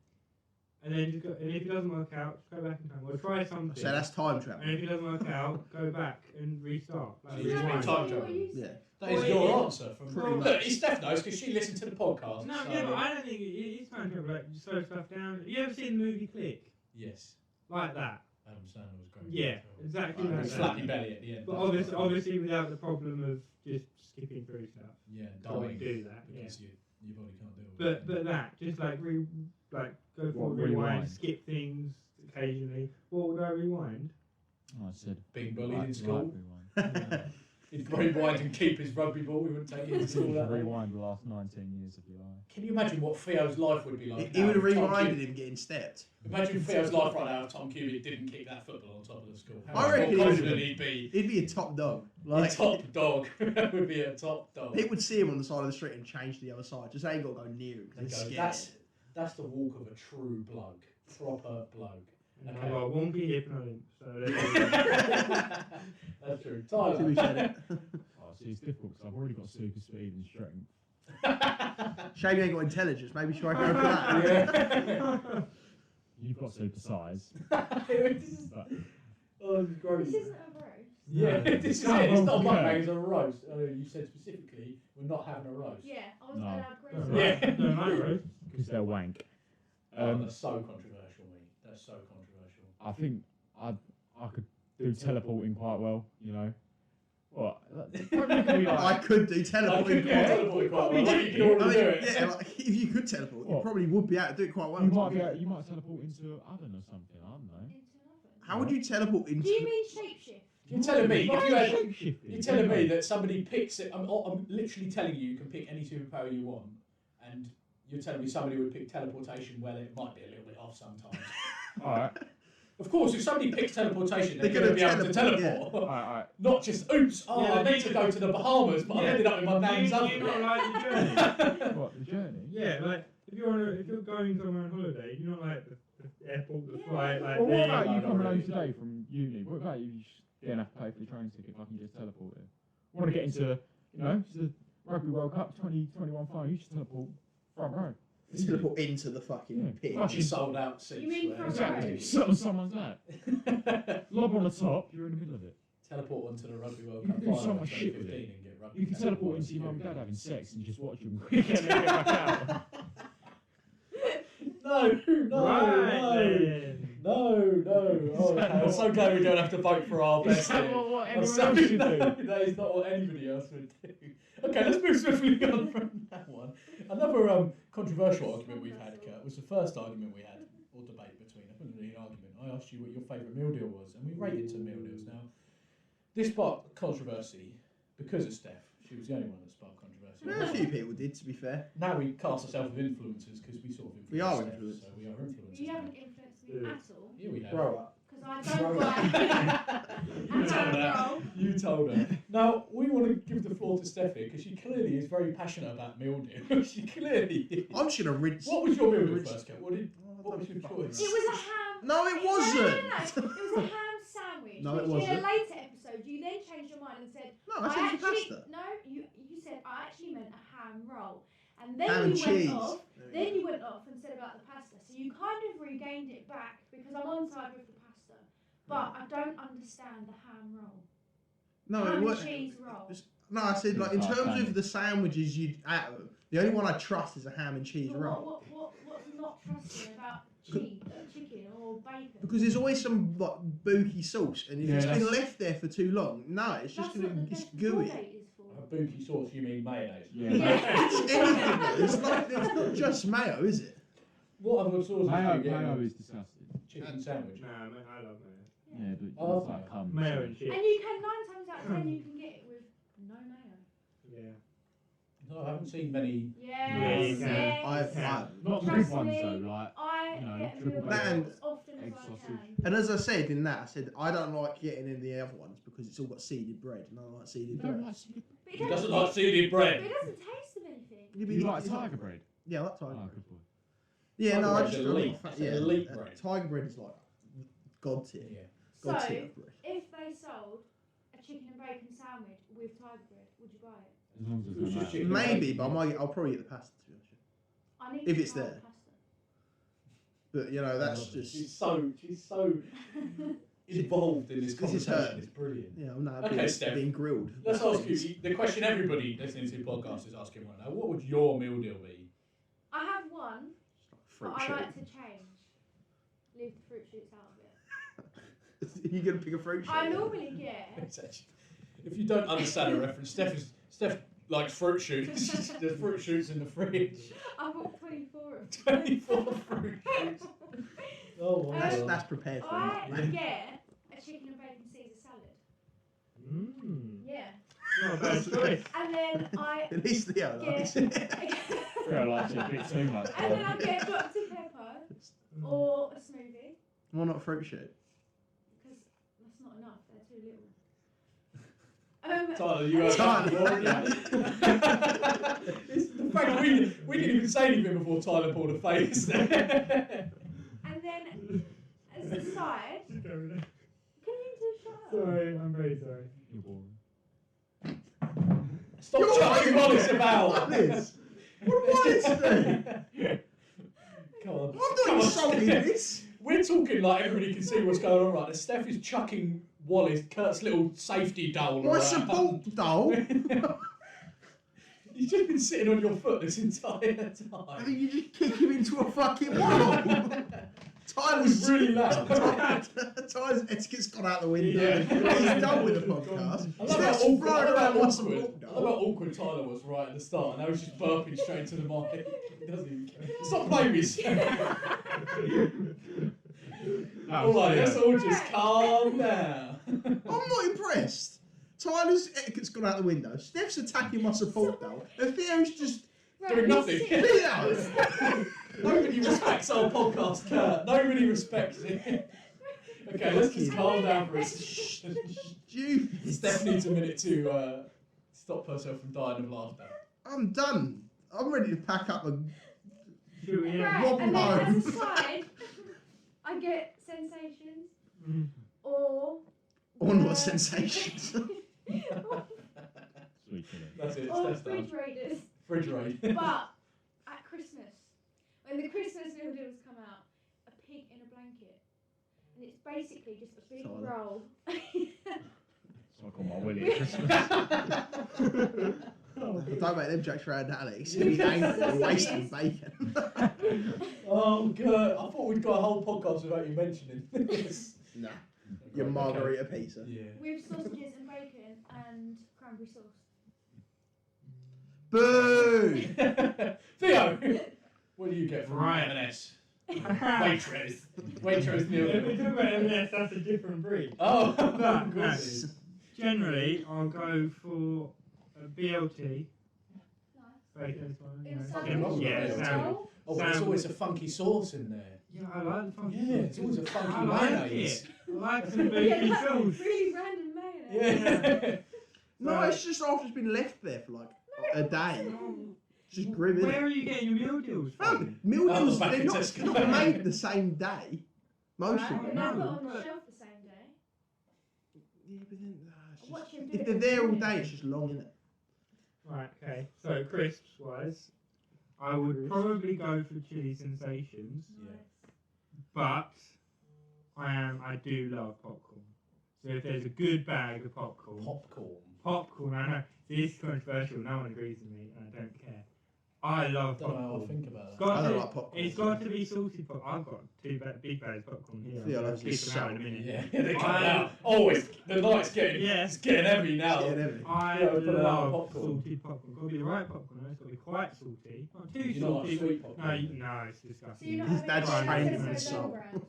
and then just go. And if it doesn't work out, just go back in time, or try something. So that's time travel. And if it doesn't work out, go back and restart. So Like, you Is that want rewind. time actually what travel? you Yeah. said? That is Well, your yeah. answer. From Pretty Look, much. Steph knows because she listened to the podcast. No, so- yeah, but I don't think it is time travel. Like, you slow stuff down. You ever seen the movie Click? Yes, Like that. Adam Sandler was great. Yeah, exactly Like, like the that. flappy belly at the end. But obviously without the problem of just skipping through stuff. Yeah, Can't dying. do that. Yeah. Because your body can't deal with it. But that just like go for What, rewind? rewind, skip things occasionally. What would I rewind? Oh, I said. Being bullied right- in school. right He'd rewind and keep his rugby ball. We wouldn't take it into school that way. rewind the last 19 years of your life. Can you imagine what Theo's life would be like? He now would have if Tom reminded Cubitt- him getting stepped. Imagine Theo's life right now if Tom Cubitt didn't kick that football on top of the school. How I much reckon more he confident would- he'd be. He'd be a top dog. A top dog. That would be a top dog. People would see him on the side of the street and change to the other side. Just ain't got to go near him They because go, they're scared. that's the walk of a true bloke. Proper bloke. Okay. Okay. I've got wonky hip and a limp, so there you go. That's true. To be Tyler. fair. Oh, see, it's difficult because I've already got super speed and strength. Shame you ain't got intelligence. Maybe try go for that. Yeah. You've got super size. This is- But oh, it's gross. This isn't a roast. Yeah, No. this is Oh, it. It's not a okay. mukbang, it's a roast. You said specifically, we're not having a roast. Yeah, I was No. allowed Yeah. grace. No, no, roast. because they're wank. Oh, that's so controversial, mate. That's so controversial. I think I could do teleporting quite well, you know. What? Don't look at me I like- could do I teleporting. could Yeah. teleport quite well. You Like, do. you can already do it. Yeah, like, if you could teleport, you What? probably would be able to do it quite well. You might teleport into an oven or something. I don't know. Into an oven. How would you teleport into? Do you mean shapeshift? You're telling me, if you had, Shapeshifting. you're telling me that somebody picks it. I'm literally telling you, you can pick any superpower you want, and you're telling me somebody would pick teleportation. Well, it might be a little bit off sometimes. All right, Of course, if somebody picks teleportation, they're They're going to gonna be able to teleport, teleport. all right. Not just, oops, I need to go to the Bahamas, but I ended up in my nan's You oven. not like the journey. What, the journey? Yeah, like if you're going somewhere on holiday, you not like the airport, the Yeah. flight, like Well, what the- about you no, coming really. home today from uni? What about you just didn't have to pay for the train ticket if I can just teleport it? I want to get into, you know, it's the Rugby World Cup 2021 final. You just teleport front row. Teleport into the fucking Yeah. pit. Fucking sold out seats. You mean where- front Exactly. row? Sit on someone's lap. Lob on the top. You're in the middle of it. Teleport onto the Rugby World You Cup can do so final in much shit with 2015 and get rugby. You can teleport into your mum and dad having sex and just watch them quick and then get back out. No, no, Right then. no. Oh, that I'm not- so glad we don't have to vote for our Is best. that here. what I'm anyone so- else should no, do? that is not what anybody else would do. Okay, let's move swiftly on from that one. Another controversial argument we've had, Kurt, was the first argument we had, or debate between. I think it was really an argument. I asked you what your favourite meal deal was, and we rated some meal deals. Now, this sparked controversy because of Steph. She was the only one that sparked controversy. Well, a few people did, to be fair. Now we cast ourselves as influencers because we sort of influence We are Steph, influencers. So we are influencers. You now. haven't influenced me Yeah. at all. Here we have. Grow up. Because I don't buy You a told hand her. roll. You told her. Now, we want to give the floor to Steph here because she clearly is very passionate about meal deal. She clearly is. I'm just gonna rinse. What was your meal deal first, Kat? What was your choice? It was a ham. No, it No, wasn't. no. It was a ham sandwich. No, it which in a wasn't. later episode, you then changed your mind and said, No, I said pasta. No, you said I actually meant a ham roll. And then Ham and you cheese. went off. There we Then go. you went off and said about the pasta. So you kind of regained it back because I'm on side with the pasta. But I don't understand the ham roll. No, ham it and wasn't. cheese roll. No, I said like in Oh, terms damn of it. the sandwiches you'd out of them, the only one I trust is a ham and cheese But roll. what's not trusting about cheese, chicken or bacon? Because there's always some like booky sauce, and if Yeah, it's been that's- left there for too long, no, it's just That's gonna what the it's best before gooey. date is for. Booty sauce, you mean mayonnaise? Yeah. It's anything. It's not just mayo, is it? What other sauces do you Mayo get? is disgusting. Chicken sandwich. Nah, mate, I love mayo. Yeah, but Oh, it's like cum. Mayo and shit. And you can 9 times out of 10 you can get it with no mayo. Yeah. No, I haven't seen many. Yeah, you Yes, can. yes. Not the Trust good ones me. though, like I you know, get a triple meal bacon. deal as often Egg as I sausage. can. And as I said in that, I said I don't like getting in the other ones because it's all got seeded bread, and I don't like seeded you don't bread. like seeded. But it He doesn't doesn't like seeded But bread. it doesn't taste of anything. You like tiger bread? Yeah, I like tiger Oh, bread. good boy. Yeah, Tiger no, I bread's just elite. I'm not That's yeah, elite bread. Tiger bread is like god tier. Yeah. So, God tier of bread. if they sold a chicken and bacon sandwich with tiger bread, would you buy it? As long as It's there's no just mayo. chicken. Maybe, but I'll probably get the pasta to be honest. I need If to it's try there. the pasta. But you know, that's She's just so involved in this This is her. conversation. It's brilliant. yeah, I'm not Okay, being, Steph. being grilled. Let's ask you the question everybody listening to the podcast is asking right now. What would your meal deal be? I have one, Fruit but I shoot. like to change. Leave the fruit shoots out of it. You're gonna pick a fruit shoot. I normally get. It's actually- If you don't understand the reference, Steph likes fruit shoots. There's fruit shoots in the fridge. I've got 24 of them. 24 fruit shoots. Oh my god. That's prepared for I him. get a chicken and bacon Caesar salad. Mmm. Yeah. Not a bad choice. And then I At least Leo likes it. Theo likes it a bit too much. And then I'll get Dr. Pepper or a smoothie. Why not fruit shoot? Because that's not enough. They're too little. Tyler, you heard that before, yeah. It's the fact that we didn't even say anything before Tyler pulled a face. And then, as a side, can you just shut up? Sorry, I'm very sorry. You're boring. Stop chucking Wallace about. Wallace? What do Wallace do? Come on. I'm not insulting this. We're talking like everybody can see what's going on right now. Steph is chucking Wallace, Kurt's little safety doll. My support doll. You've just been sitting on your foot this entire I time. think you just kick him into a fucking wall. Tyler's really loud. Tyler's etiquette's gone out the window. Yeah. He's done with the podcast. I love how Steph's awkward, thrown around my I love support how doll. awkward Tyler was right at the start, and now he's just burping straight to the mic. He doesn't even care. Stop playing with Alright, let's all just calm down. I'm not impressed. Tyler's etiquette's gone out the window. Steph's attacking my support doll. And Theo's just Doing nothing. Theo! Nobody respects our podcast, Kurt. Nobody respects it. Okay, let's just calm down for a second. Stupid. Steph needs a minute to stop herself from dying of laughter. I'm done. I'm ready to pack up and Right, Rob and then home. as a side, I get sensations or on what sensations. Sweet killer. That's it, or Steph's done. fridge raiders. Fridge raid. But at Christmas, when the Christmas meal deals come out, a pig in a blanket, and it's basically just a big Tyler. roll. So I got my willy at Christmas. Don't make them jokes around Alex. He'll be angry. You're wasting bacon. Oh, good. I thought we'd got a whole podcast without you mentioning this. Nah. Your margarita pizza. Yeah. With sausages and bacon and cranberry sauce. Boo! Theo, what do you get from Right. M&S? Waitrose. Waitrose If meal. we talk about M&S, that's a different breed. Oh, But, of no, course it is. generally, I'll go for a BLT. Nice. Bacon as well, In you a know. sandwich. Yeah, Yeah, sandwich. Oh, but there's always a funky sauce in there. Yeah, I like the funky Yeah, it's always a funky I like mayonnaise. it. I like some Yeah, bacon that's sauce. really random mayonnaise. Yeah. No, it's just after it's been left there for like a day. Just grim, isn't Where it? are you getting your meal deals Oh, from? meal Oh, deals, back they're in not, Tesco. they're not made the same day. Most Right, of but them. they're No, put on the but- shelf the same day. Yeah, but then, it's Watch just, him do if it they're every there all minute. day, it's just long, isn't it? Right, okay. So crisps wise, I would probably go for chili sensations, but I do love popcorn. So if there's a good bag of popcorn, Popcorn. I know this is controversial. No one agrees with me, and I don't care. I love Don't know how I popcorn. think about that. Got I don't to- like popcorn. It's got to be salted popcorn. I've got big bags of popcorn here. Yeah, I'm that's gonna keep them out in a minute. Yeah, they come I- out. Oh, the night's getting, Yeah. it's getting heavy now. Yeah, never. I Yeah, put it out love popcorn. salted popcorn. Got to be the right popcorn. Though. It's got to be quite salty. Not too You don't like salty. sweet popcorn? No, it's So disgusting. you're not His having dad's any trained Tesco's him in own salt. brand?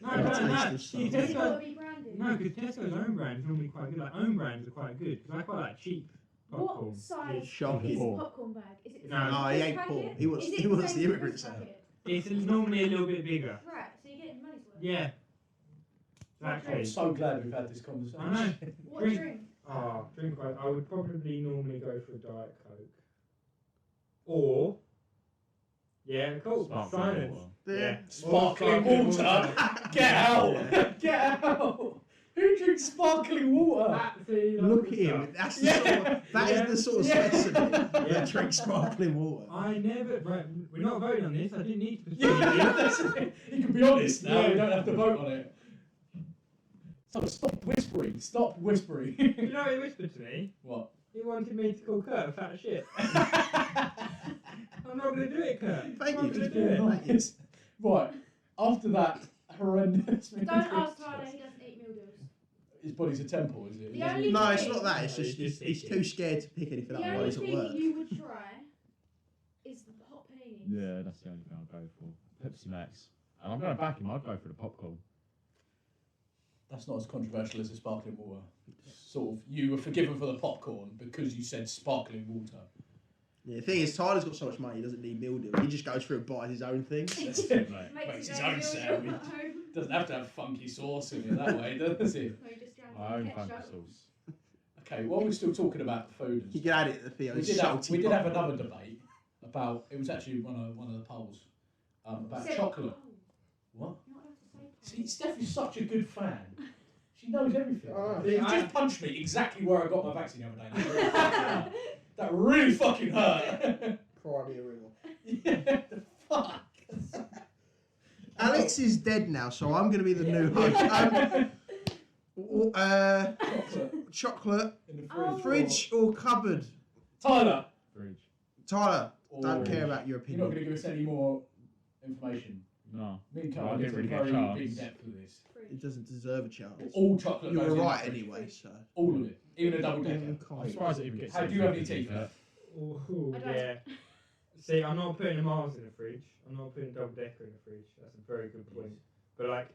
No, Yeah, no. taste See, of So it's got to Tesco. be branded. No, because Tesco's own brand is normally quite good. Like own brands are quite good because I quite like cheap popcorn. What size shocking. is the popcorn bag? Is it the No. same No, he as ain't packet? poor. He was- Is it he was same the as immigrant this son. packet? It's normally a little bit bigger. Right, so you're getting your money's worth. Yeah. I'm Exactly. so glad we've had this conversation. I know. What Drink. drink? Oh, drink wise, I would probably normally go for a Diet Coke. Or, yeah, cool. Sparkling Silence. water. Yeah. Sparkling water? Get out! Get out! Who drinks sparkling water? Absolutely Look love at the him. stuff. That's the sort of, that is the sort of Yeah. specimen Yeah. that drinks sparkling water. I never. Right, we're not voting on this. I didn't need to. Yeah, that's it. You can be honest now, Yeah. we don't have to vote on it. So stop whispering, stop whispering. You know, he whispered to me. What? He wanted me to call Kurt a fat shit. I'm not going to do it, Kurt. Thank I'm you. not going to do it. Thank you. Right, after that horrendous Don't ask Tyler, he doesn't eat meal deals. his body's a temple, is it? The only No, it's thing- not that. It's just he's too scared to pick anything The up while only he's at thing work. you would try is the hot panini. Yeah, that's the only thing I'll go for. Pepsi Max. And I'm going to back him. I'd go for the popcorn. That's not as controversial as the sparkling water. Sort of, you were forgiven for the popcorn because you said sparkling water. Yeah, the thing is, Tyler's got so much money, he doesn't need meal deals. He just goes through and buys his own things. That's it, mate. Makes Makes his his own own sandwich. meal at home. Doesn't have to have funky sauce in it that way, does it? No, you just drown My in own funky ketchup. sauce. Okay, while we're still talking about food and You stuff, get at it, the Theo. we It's did have salty. another debate about, it was actually one of the polls, about Said, chocolate. "Oh, What? you're not allowed to say See, Steph is such a good fan. She knows everything. Oh. She just punched me exactly where I got my vaccine the other day. That really fucking hurt. Cry me a river. Yeah, the fuck. Alex is dead now, so I'm going to be the new host. Chocolate Chocolate, in the Oh. fridge or cupboard? Tyler. Fridge. Tyler, Or- don't care about your You're not opinion. going to give us any more information. No. Me and No, I Carl didn't get really a get a very chance. big depth with this. It doesn't deserve a chance. All chocolate You goes were in the right fridge. anyway, so. All of it. Even a double decker. I'm surprised it even gets. How do you have any teeth? Ooh, I don't. yeah. See, I'm not putting a Mars in the fridge. I'm not putting double decker in the fridge. That's a very good point. But like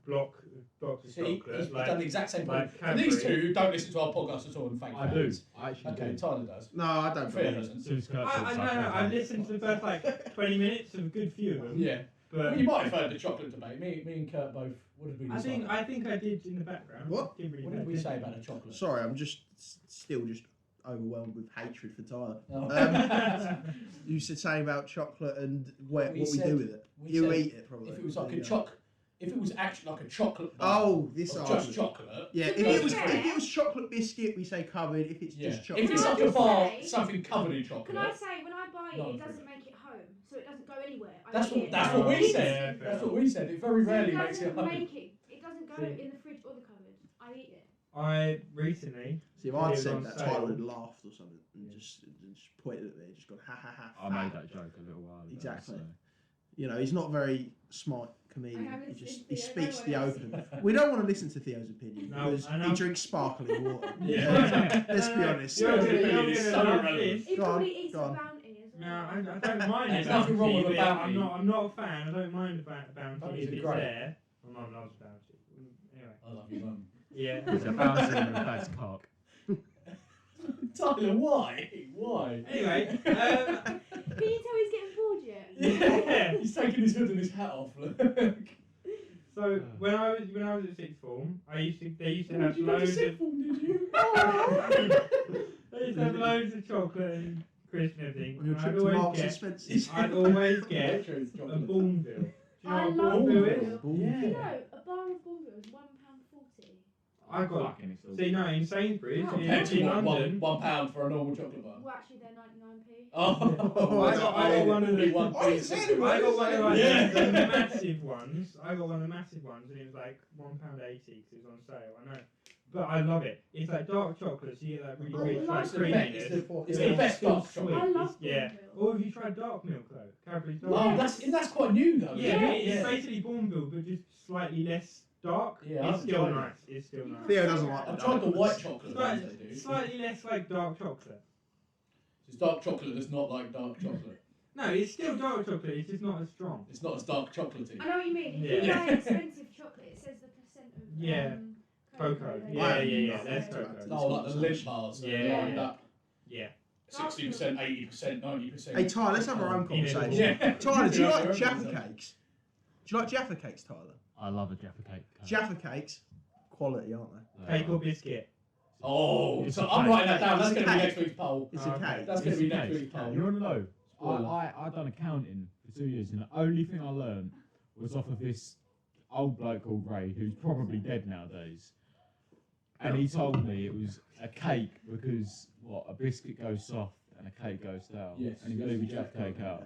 blocks of See, chocolate, he's like done the exact same point. like For these Cadbury. two who don't listen to our podcast at all and thank I do. fans. I actually Okay, do. Tyler does. No, I don't Fair believe it. doesn't. Soon as Kurt talks, I I know. go, I've listened to the first like 20 minutes of a good few of them. Yeah. But Well, you might have heard the chocolate debate. Me and Kurt both. What did we decide? I think I did in the background. What? Didn't really What did pay we say attention. about the chocolate? Sorry, I'm just still just overwhelmed with hatred for Tyler. Oh. You said something about chocolate and what we said- do with it. we You said eat it probably. If it was like There a you go. if it was actually like a chocolate bar Oh, this of argument. just chocolate. Yeah, To if be it was fair- chocolate biscuit, we say covered. If it's Yeah. just chocolate, If it's Can I like a just bar, say- something covered in chocolate. Can I say, when I buy Not it, it true. doesn't make it home, so it doesn't go anywhere. I That's eat what it. that's Oh, what we yeah, said. fair That's what we said. It very So rarely it makes it doesn't home. make it. It doesn't go See. in the fridge or the cupboard. I eat it. I recently. see if I'd It was said on that, sale. Tyler would have laughed or something and Yeah. just pointed at me, just gone ha ha ha. I made that joke a little while ago. Exactly. So. You know, he's not a very smart comedian. I haven't He seen speaks Theo, the no open. We don't want to listen to Theo's opinion No, because I know. he drinks sparkling water. Yeah. Let's be honest. You're gonna It's so love irrelevant. this. He Go on, probably eats go a on. bounty as No, well. I don't mind There's it. nothing wrong with a but bounty. I'm not a fan. I don't mind a bounty Bounties if are it's great. there. My mum loves bounty. Anyway. I love your mum. Yeah. It's a bouncy in the dad's cock. Tyler, why? Why? Anyway, Can you tell he's getting bored yet? Yeah. He's taking his hood and his hat off. Look. so when I was at sixth form, they used to have Did you go to loads sixth of form, did you? they used to have loads of chocolate and crisps and everything. On your and trip to Marks and Spencer's. I'd always get a Chocolate. Bourneville. Do you know I what love Bourneville Bourneville. is? Do you Yeah. know, a bar of Bourneville is £1.40. I got. Fucking it's all- See, no, in Sainsbury's, Compared to in what, London. £1 for a normal chocolate bar. Well, actually, they're 99p. Oh, I got one of the- one Oh, piece. it's anyway. I got one of like Yeah. the massive ones. I got one of the massive ones, and it was like £1.80 because it was on sale. I know, but I love it. It's like dark chocolate, so you get that really Oh, rich I like like It's the creaminess. best. It's It's the the best still dark sweet. chocolate. I love Yeah. Bourneville. Or have you tried dark milk though? Cadbury's dark Oh, milk. that's quite new though. Yeah, Yes. it's basically Bourneville, but just slightly less dark. Yeah, It's I've still tried it. nice. It's still nice. Theo doesn't like I've the tried the dark white ones. chocolate ones they do. Slightly less like dark chocolate. It's dark chocolate that's not like dark chocolate. No, it's still dark chocolate. It's just not as strong. It's not as dark chocolatey. I know what you mean. If Yeah. you buy expensive chocolate, it says the percent of Yeah. Cocoa. that Yeah, you yeah, use. that's So- cocoa. Oh, like the lint bars. They're Yeah. lined up. Yeah. 60%, 80%, 90%. Hey Tyler, let's have our own conversation. Yeah. Tyler, do you like Yeah. Jaffa cakes? Do you like Jaffa cakes, Tyler? I love a Jaffa cake. Jaffa cakes, quality, aren't they? Cake or biscuit? Oh, It's so a I'm cake. writing that down. It's That's a going to be cake. next week's poll. It's Oh, a okay. cake. That's going It's to be a next cake. week's poll. You want to know? Spoiler. I done accounting for 2 years, and the only thing I learned was off of this old bloke called Ray, who's probably dead nowadays. And he told me it was a cake because a biscuit goes soft and a cake goes stale. Yes. And you leave a Jaffa cake out.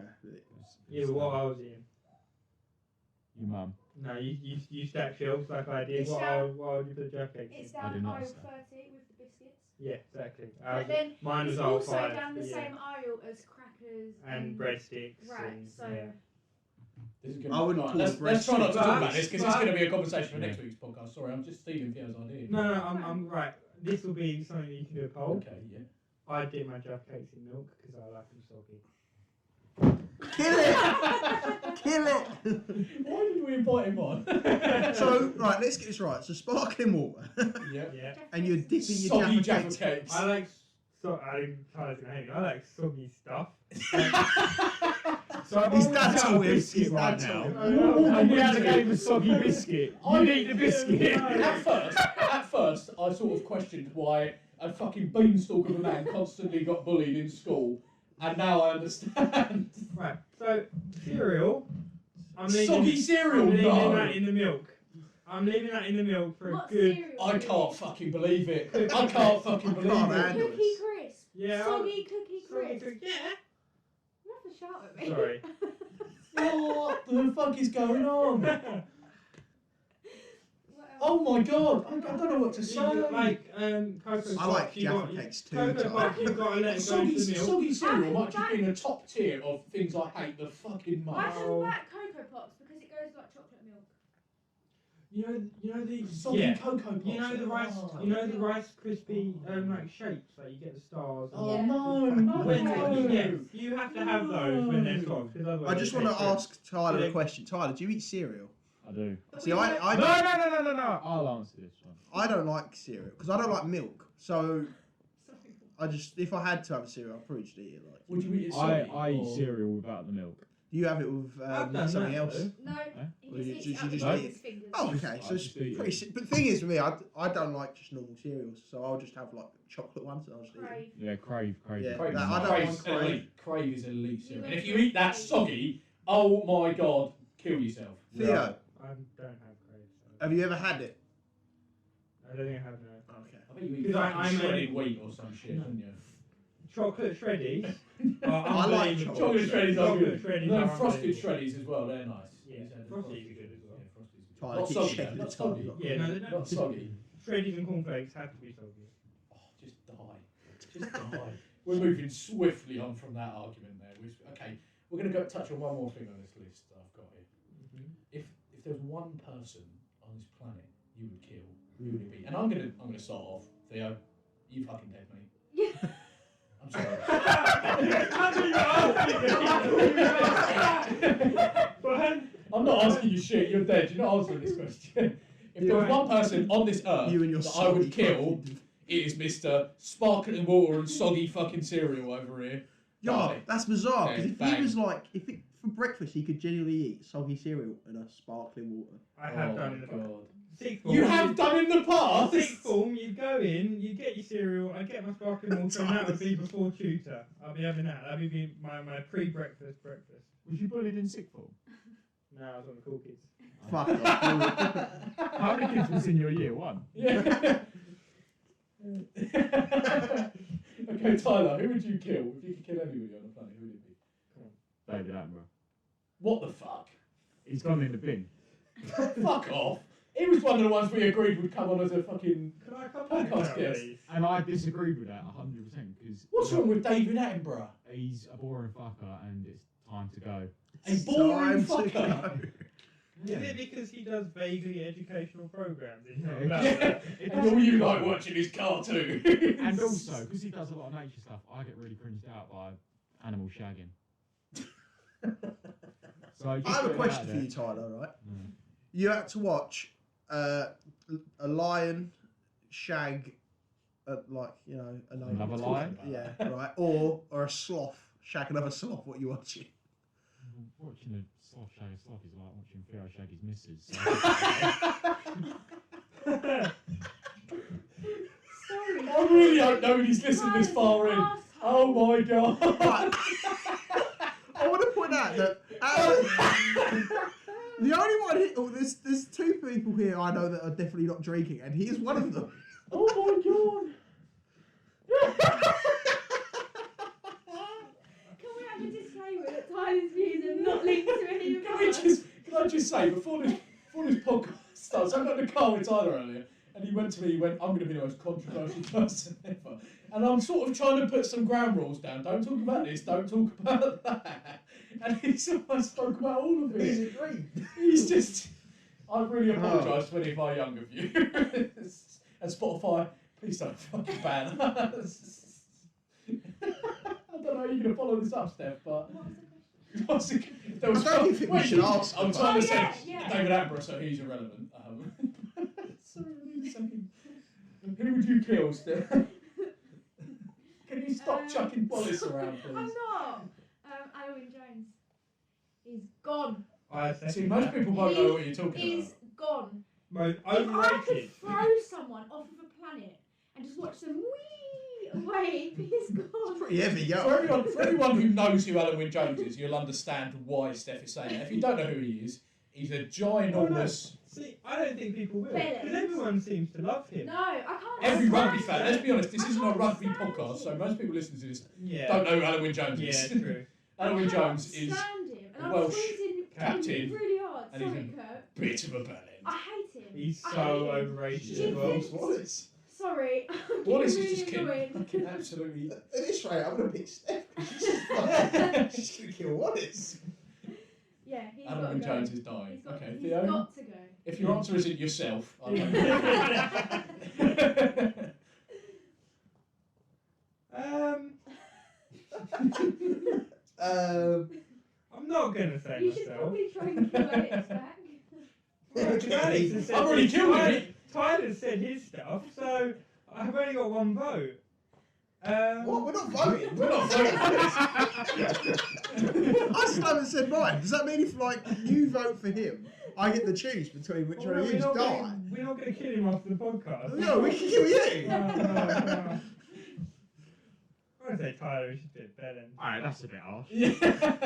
Yeah, but what I was in. Your mum. No, you stack shelves like I did. It's What down- would you put Jaffa cakes in? It's I down do not aisle understand. 30 with the biscuits. Yeah, exactly. But then Mine was it's aisle also 5. down the yeah. same aisle as crackers And breadsticks. Right, and, so yeah. This is I wouldn't right, call let's, it let's try not to breast talk about cheeks. this because it's But- going to be a conversation for Yeah. next week's podcast. Sorry, I'm just stealing Theo's idea. No, I'm right. This will be something you can do a poll. Okay, yeah. I dip my Jaffa cakes in milk because I like them soggy. Kill it! Kill it! Why did we invite him on? So, right, let's get this right. So, sparkling water, yeah. Yeah. and you're dipping your Soggy Jaffa Jaffa cakes. cakes. I like So I Tyler's gonna hate me. I like soggy stuff. So His I'm dad's a always- biscuit his right dad's now. always- And we had a game of soggy biscuit. You need a biscuit. At first, I sort of questioned why a fucking beanstalk of a man constantly got bullied in school, and now I understand. Right. So cereal. I'm leaving. Soggy cereal, I'm leaving no. that in the milk. I'm leaving that in the milk for What a good. cereal? I can't fucking believe it. I can't fucking believe can't it. handle Cookie this. crisp. Yeah. Soggy cookie crisp. Yeah. You have to shout at me. Sorry. What the fuck is going on? What else? Oh my god, I don't know what to say. Like Cocoa I like Pops, you got Jaffa cakes too. Cocoa Tyler. Pops, you've got to let it go Soggy, into the milk. soggy cereal might just How be can in the top tier of things I hate the fucking I most. can back Cocoa Pops because it goes like chocolate milk. You know the Soggy Cocoa Pops. You know the rice, Oh. you know the Rice Krispie like shapes, like you get the stars. and- Oh Yeah. no, When no. yes, you have to have those when they're soft. 'Cause otherwise I just they want to taste good. ask Tyler Yeah. a question. Tyler, do you eat cereal? I do. See, I No. I'll answer this one. I don't like cereal because I don't like milk. So I just, if I had to have a cereal, I'd probably just eat it. Like, Would you eat it I soggy? eat or- cereal without the milk. do you have it with I've done something that, else? though. No, he Or you just ju- eats you it just up eat with it? his fingers. Oh, okay. I So it's just eat it. pretty. But the thing is, for me, I don't like just normal cereals, so I'll just have like chocolate ones. And I'll just eat them. Crave. Yeah, crave. Yeah, Crave, that- I don't Crave's want Crave. elite. Crave is elite cereal. You And if went you for eat that Crave. soggy, oh my god, kill yourself. Theo, I don't have crave. So. have you ever had it? I don't think I have no. Okay. I bet you eat Because fucking I'm shredded wheat or some shit, No. don't you? Chocolate shreddies. I like unbelievable. Chocolate shreddies are good. Chocolate shreddies No, are frosted unbelievable. shreddies as well, they're nice. Yeah, He's had the Frosties are good as well. Yeah, Frosties are good. Tyler, Not keep soggy, shaking though, the not soggy. Tyler. Yeah, no, they're Not soggy. Shreddies and cornflakes have to be soggy. Oh, just die. Just die. We're moving swiftly on from that argument there. Okay, we're going to touch on one more thing on this list that I've got here. If there's one person on this planet you would kill, who would it be? And I'm gonna start off. Theo, you fucking dead, mate. I'm sorry. I'm not asking you shit. You're dead. You're not answering this question. If there was one person on this earth You and your that I would soggy kill, fucking- it is Mr. Sparkling Water and Soggy fucking cereal over here. Yeah, Die. that's bizarre. Okay, Because if bang. he was like, for breakfast he could genuinely eat soggy cereal and a sparkling water. I have Oh done in the my past. God. Sixth You form, have done in the past. Sixth form, you go in, you get your cereal, I get my sparkling water, and that would be before tutor. I'll be having that. That would be my pre-breakfast breakfast. Was you bullied in sixth form? No, I was on the cool kids. Fuck off. How many kids was in your year one? Yeah. Okay, Tyler, who would you kill? If you could kill anybody on the planet, who would it be? David Attenborough. What the fuck? He's gone in the bin. Fuck off. He was one of the ones we agreed would come on as a fucking... Could I come Podcast back now, guest. please? And I disagreed with that 100% because What's wrong with David Attenborough? he's a boring fucker and it's time to go. A boring Time to fucker. go. Is it because he does vaguely educational programs? It's not Yeah. about Yeah. that. And all you like watching his cartoon. And also, because he does a lot of nature stuff, I get really cringed out by animal shagging. So I have a question for you, Tyler, right? Mm. You had to watch a lion shag, like, you know, Another lion? Yeah, right. Or a sloth shag another sloth. What you watching? Watching a sloth shag a sloth is like watching Pharaoh shag his missus. Sorry. I really don't know he's listened this far in. Oh my god. Right. I want to point out that the only one here, there's two people here I know that are definitely not drinking, and he is one of them. Oh my god. Can we have a disclaimer that Tyler's views are not linked to any of Can I just say, before this podcast starts, I got in the car with Tyler earlier, and he went to me, I'm going to be the most controversial person ever. And I'm sort of trying to put some ground rules down. Don't talk about this, don't talk about that. And he somehow spoke about all of He's it. agreed. He's just... I really apologise to any of our younger viewers. And Spotify, please don't fucking ban us. I don't know how you're going to follow this up, Steph, but... What was the question? If there was I don't think we should ask I'm about trying to Oh, say yeah. David Attenborough, so he's irrelevant. Sorry, wait a second. Who would you kill, Steph? you stop chucking Wallace around, I'm please? not. Owen Jones. He's gone. See, most people won't know what you're talking He's gone. Most If I could overrated. throw someone off of a planet and just watch them wee away, he's gone. Pretty heavy, about. yo. For everyone who knows who Alan Wynne Jones is, you'll understand why Steph is saying that. If you don't know who he is, he's a ginormous... See, I don't think people will. Bellend. Because everyone seems to love him. No, I can't. Every stand rugby fan, him. let's be honest, this I isn't a can't rugby stand podcast, so him. most people listening to this Yeah. don't know who Alan Wynne Jones Yeah, is. true. Alan Wynne I can't Jones is stand him, and I'm Welsh squeezing captain, him really hard. and he's Sorry, a Kurt. bit of a bellend. I hate him. He's I so hate him. overrated Yeah. as well. He's- Wallace. Sorry, I'm Wallace getting is just really kidding. annoyed. Fucking absolutely. At this rate, I'm gonna pick Steph. She's gonna kill Wallace. Yeah, he's Alan got to Wynne go. Jones is dying. He's got, Okay, he's Theo, got to go. if your answer isn't yourself, I don't know. I'm not going to say You should myself. probably try and kill Alex back. Because Alex has said I've already his- killed Tyler- him. Tyler said his stuff, so I've only got one vote. What? We're not voting. We're not voting for this. I still haven't said mine. Does that mean if like you vote for him, I get to choose between which one of you die? We're not going to kill him after the podcast. No, we can kill you. No. I would say Tyler is a bit better. Alright, that's a bit harsh. Yeah,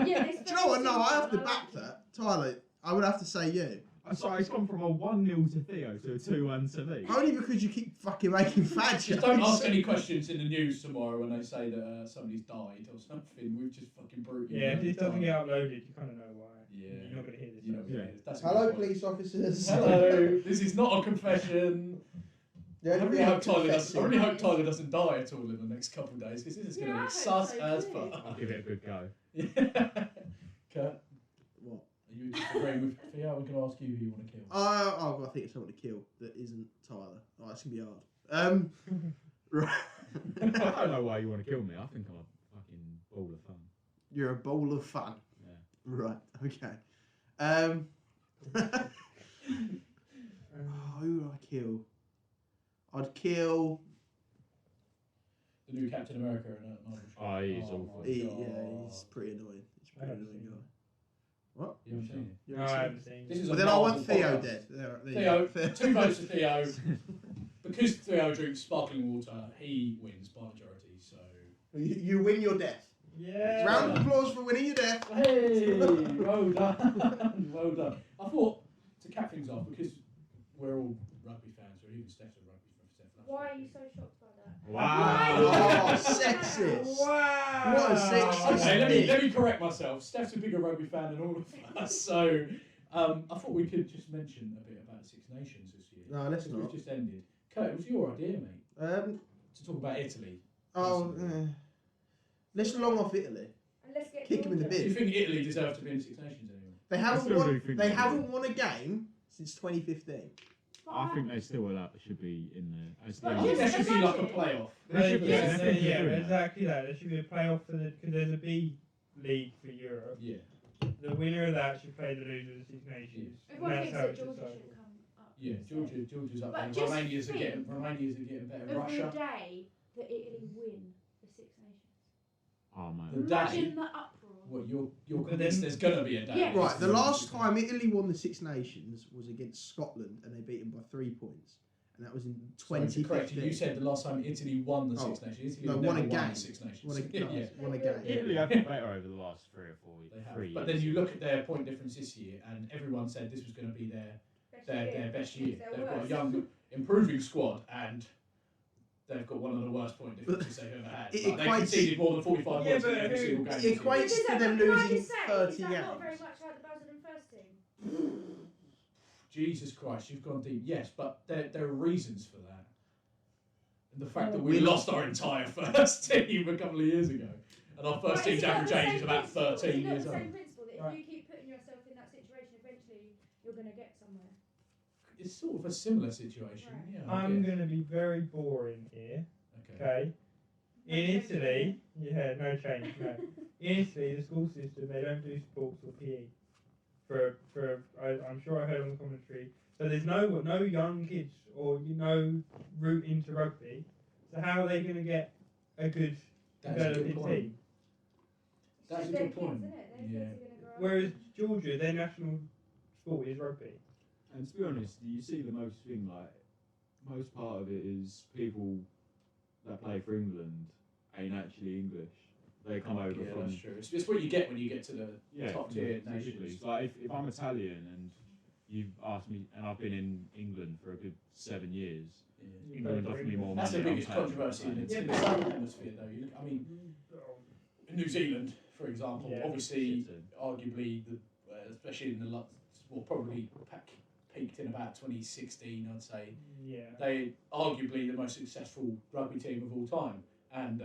Do you know what? No, I have to back that. Tyler, I would have to say you. I'm sorry, it's gone from a 1-0 to Theo to a 2-1 to me. Only because you keep fucking making fad Just jokes. don't ask any questions in the news tomorrow when they say that somebody's died or something. We've just fucking brutally. Yeah, if this doesn't done. get uploaded, you kind of know why. Yeah. You're not going to hear this. You know, Yeah. that's a Hello, good point. police officers. Hello. This is not a confession. Yeah, I really hope Tyler doesn't. I confessing. really hope Tyler doesn't die at all in the next couple of days because this is Yeah, going I to be hope sus so as too. fuck. I'll give it a good go. Kurt, What? are you disagreeing with Theo? I'm going to ask you who you want to kill. I think it's someone to kill that isn't Tyler. Oh, it's gonna be hard. Right. I don't know why you want to kill me. I think I'm a fucking ball of fun. You're a bowl of fun. Yeah. Right. Okay. Who would I kill? I'd kill. The new Captain America and Marvel. Oh, he is my awful. Yeah, he's pretty annoying. He's a I pretty haven't annoying seen guy. him. What? You haven't seen it? No, I haven't seen This it. is Well, a then I want Marvel Theo podcast. dead. There you Theo, go. 2 votes to Theo. Because Theo drinks sparkling water, he wins by majority. So. You win your death. Yeah. Round of applause for winning your death. Hey, well done, well done. I thought to cap things off because we're all rugby fans, or even Steph's a rugby fan. Why are you so shocked by that? Wow. Oh, sexist. Wow. What a sexist. Okay, let me correct myself. Steph's a bigger rugby fan than all of us, so I thought we could just mention a bit about Six Nations this year. No, let's because not. We've just ended. Kurt, it was your idea, mate, to talk about Italy. Let's long off Italy. And let's get Kick him in the Georgia. Do you bin. think Italy deserves to be in Six Nations anymore? They I haven't still do won. think They they haven't won a game since 2015. I think they still should be in there. As But I think there just should be like a imagine- playoff. There should be. Yeah, There should be doing that. exactly that. There should be a playoff for because there's a B league for Europe. Yeah. The winner of that should play the loser of the Six Nations. And Everyone that's thinks how that it's Georgia decided. should come up. Yeah, instead. Georgia's up But there. just Romania's are getting think better. Of Russia. the day that Italy win the Six Nations. Oh man. The day. Imagine the uproar. What you're But convinced then- there's gonna be a day. Yeah. Right, the last time Italy won the Six Nations was against Scotland, and they beat them by 3 points, and that was in Sorry, to correct you, 2015. you said the last time Italy won the Six Oh, Nations. Italy no, have won never a won game. the Six Nations. Won a, yeah, no, yeah. won a game. Italy have been better over the last 3 or 4 They have. 3 years. But then you look at their point difference this year, and everyone said this was going to be their best year. They've got a young, improving squad, and they've got one of the worst point differences they've ever had. It Like, they equates- conceded more than 45 Yeah, points in but every who- single game. it this equates- year. to them Can I losing just say, 30 is that not very games. much like the Brazilian first team? Jesus Christ, you've gone deep. Yes, but there are reasons for that. And the fact that We we lost our entire first team a couple of years ago, and our first Right, team's is it not average the age same is about principle? 13 Is it not years the old. same principle that if Right. you keep putting yourself in that situation, eventually you're going to get somewhere? It's sort of a similar situation. Right. Yeah, I I'm guess. going to be very boring here. Okay. Okay. No In change Italy, yeah, no change. No. In Italy, the school system they don't do sports or PE. I'm sure I heard on the commentary. So there's no young kids or route into rugby. So how are they going to get a good That's a developing good point. team. That's a It's their good point. kids, innit? Their Yeah. kids are gonna grow up. Whereas Georgia, their national sport is rugby. And to be honest, you see the most thing, like, most part of it is people that play for England ain't actually English. They come over Yeah, from... that's true. It's what you get when you get to the top tier literally. nations. Like, if I'm Italian and you've asked me, and I've been in England for a good 7 years, Yeah. England offer me more That's money. the biggest I'm paying controversy in for the, that. in the Southern Hemisphere, though. I mean, in New Zealand, for example, Yeah. obviously, Shit, especially in the probably peaked in about 2016, I'd say. Yeah. They arguably the most successful rugby team of all time, and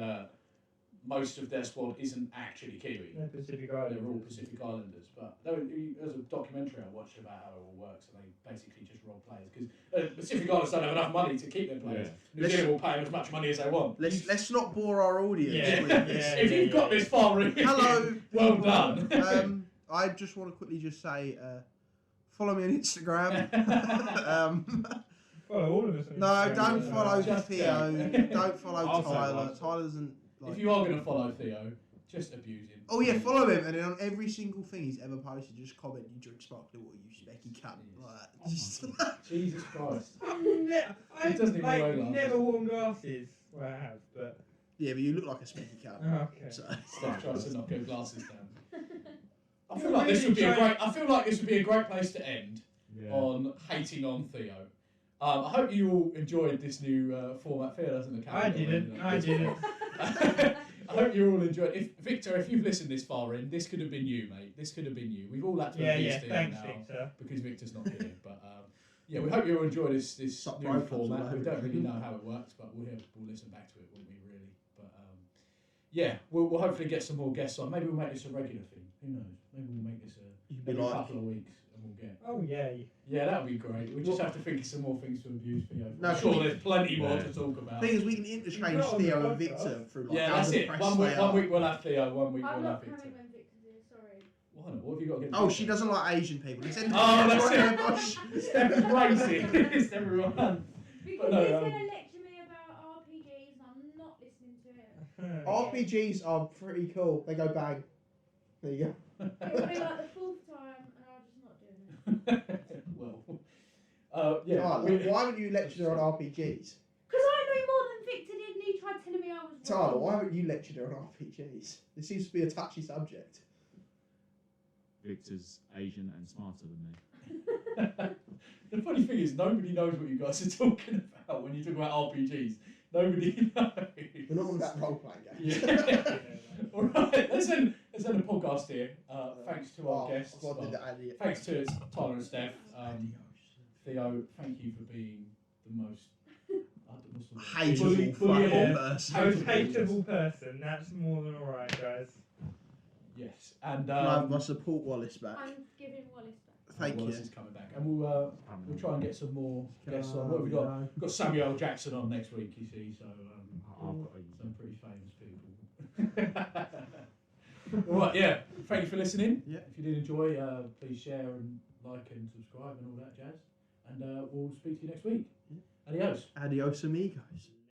most of their squad isn't actually Kiwi. They're Pacific They're all Islanders. Pacific Islanders, but there's a documentary I watched about how it all works, and they basically just rob players because Pacific Islanders don't have enough money to keep their players. Yeah. New Zealand will pay them as much money as they want. Let's not bore our audience Yeah. with this. Yeah. If you've got this far in, Hello. well people. done. I just want to quickly just say, follow me on Instagram. Follow all of us. on No, Instagram. don't follow Just Theo. go. Don't follow I'll say Tyler. one. Tyler doesn't. Like... If you are going to follow Theo, just abuse him. Oh yeah, follow him, and then on every single thing he's ever posted, just comment you drink sparkling water, you specky cunt. Like, just... Jesus Christ. I've It doesn't even like, wear glasses. never worn glasses. Well, I have, but Yeah, but you look like a specky cunt. okay. So. Steph tries to knock her glasses down. I You're feel like this really would be a trying- great. I feel like this would be a great place to end Yeah. on hating on Theo. I hope you all enjoyed this new format. Theo doesn't account. I didn't. I didn't. I hope you all enjoyed. Victor, if you've listened this far in, this could have been you, mate. This could have been you. We've all had to Yeah, abuse yeah. Theo Thanks, now Victor. because Victor's not here. But yeah, we hope you all enjoy this Suck new rope format. all We over. don't really know how it works, but we'll listen back to it, wouldn't we? Really, but yeah, we'll hopefully get some more guests on. Maybe we'll make this a regular thing. Who knows? Maybe we'll make this You'd be every like, couple of weeks, and we'll get. Oh yeah. Yeah, that would be great. We just have to think of some more things to abuse Theo. No, I'm sure can we- there's plenty more Yeah. to talk about. thing is, we can interchange Not on the Theo and podcast. Victor through like Yeah, how that's it. depressed One they week are. we'll have Theo, one week I'm we'll not have Victor. coming when Victor's here, sorry. Why not? What have you got against Oh, Victor? she doesn't like Asian people. They said, Oh, that's right, it. Bosh. Steph is racist, everyone. Because no, he's um, going to lecture me about RPGs and I'm not listening to it. RPGs are pretty cool. They go bang. There you go. It will be like the fourth time and I'm just not doing it. Well, yeah. Tyler, why haven't you lectured her on RPGs? Because I know more than Victor did and he tried telling me I was Tyler, wrong. why haven't you lectured her on RPGs? This seems to be a touchy subject. Victor's Asian and smarter than me. The funny thing is, nobody knows what you guys are talking about when you talk about RPGs. Nobody knows. We're not on that role playing game. Yeah. All right, let's end the podcast here. Thanks to our guests. God, did Well, that idiot. thanks to Tyler and Steph. Theo, thank you for being the most Hateable Bully- fucking yeah. person. Most hateable person. That's more than alright, guys. Yes, and Can I have my support Wallace back? I'm giving Wallace back. Thank Wallace you. is coming back, and we'll try and get some more guests on. What have we got? We've got Samuel L. Jackson on next week, you see, so some pretty famous people. All right, yeah. Thank you for listening. Yeah. If you did enjoy, please share and like and subscribe and all that jazz. And we'll speak to you next week. Adios. Adios, amigos.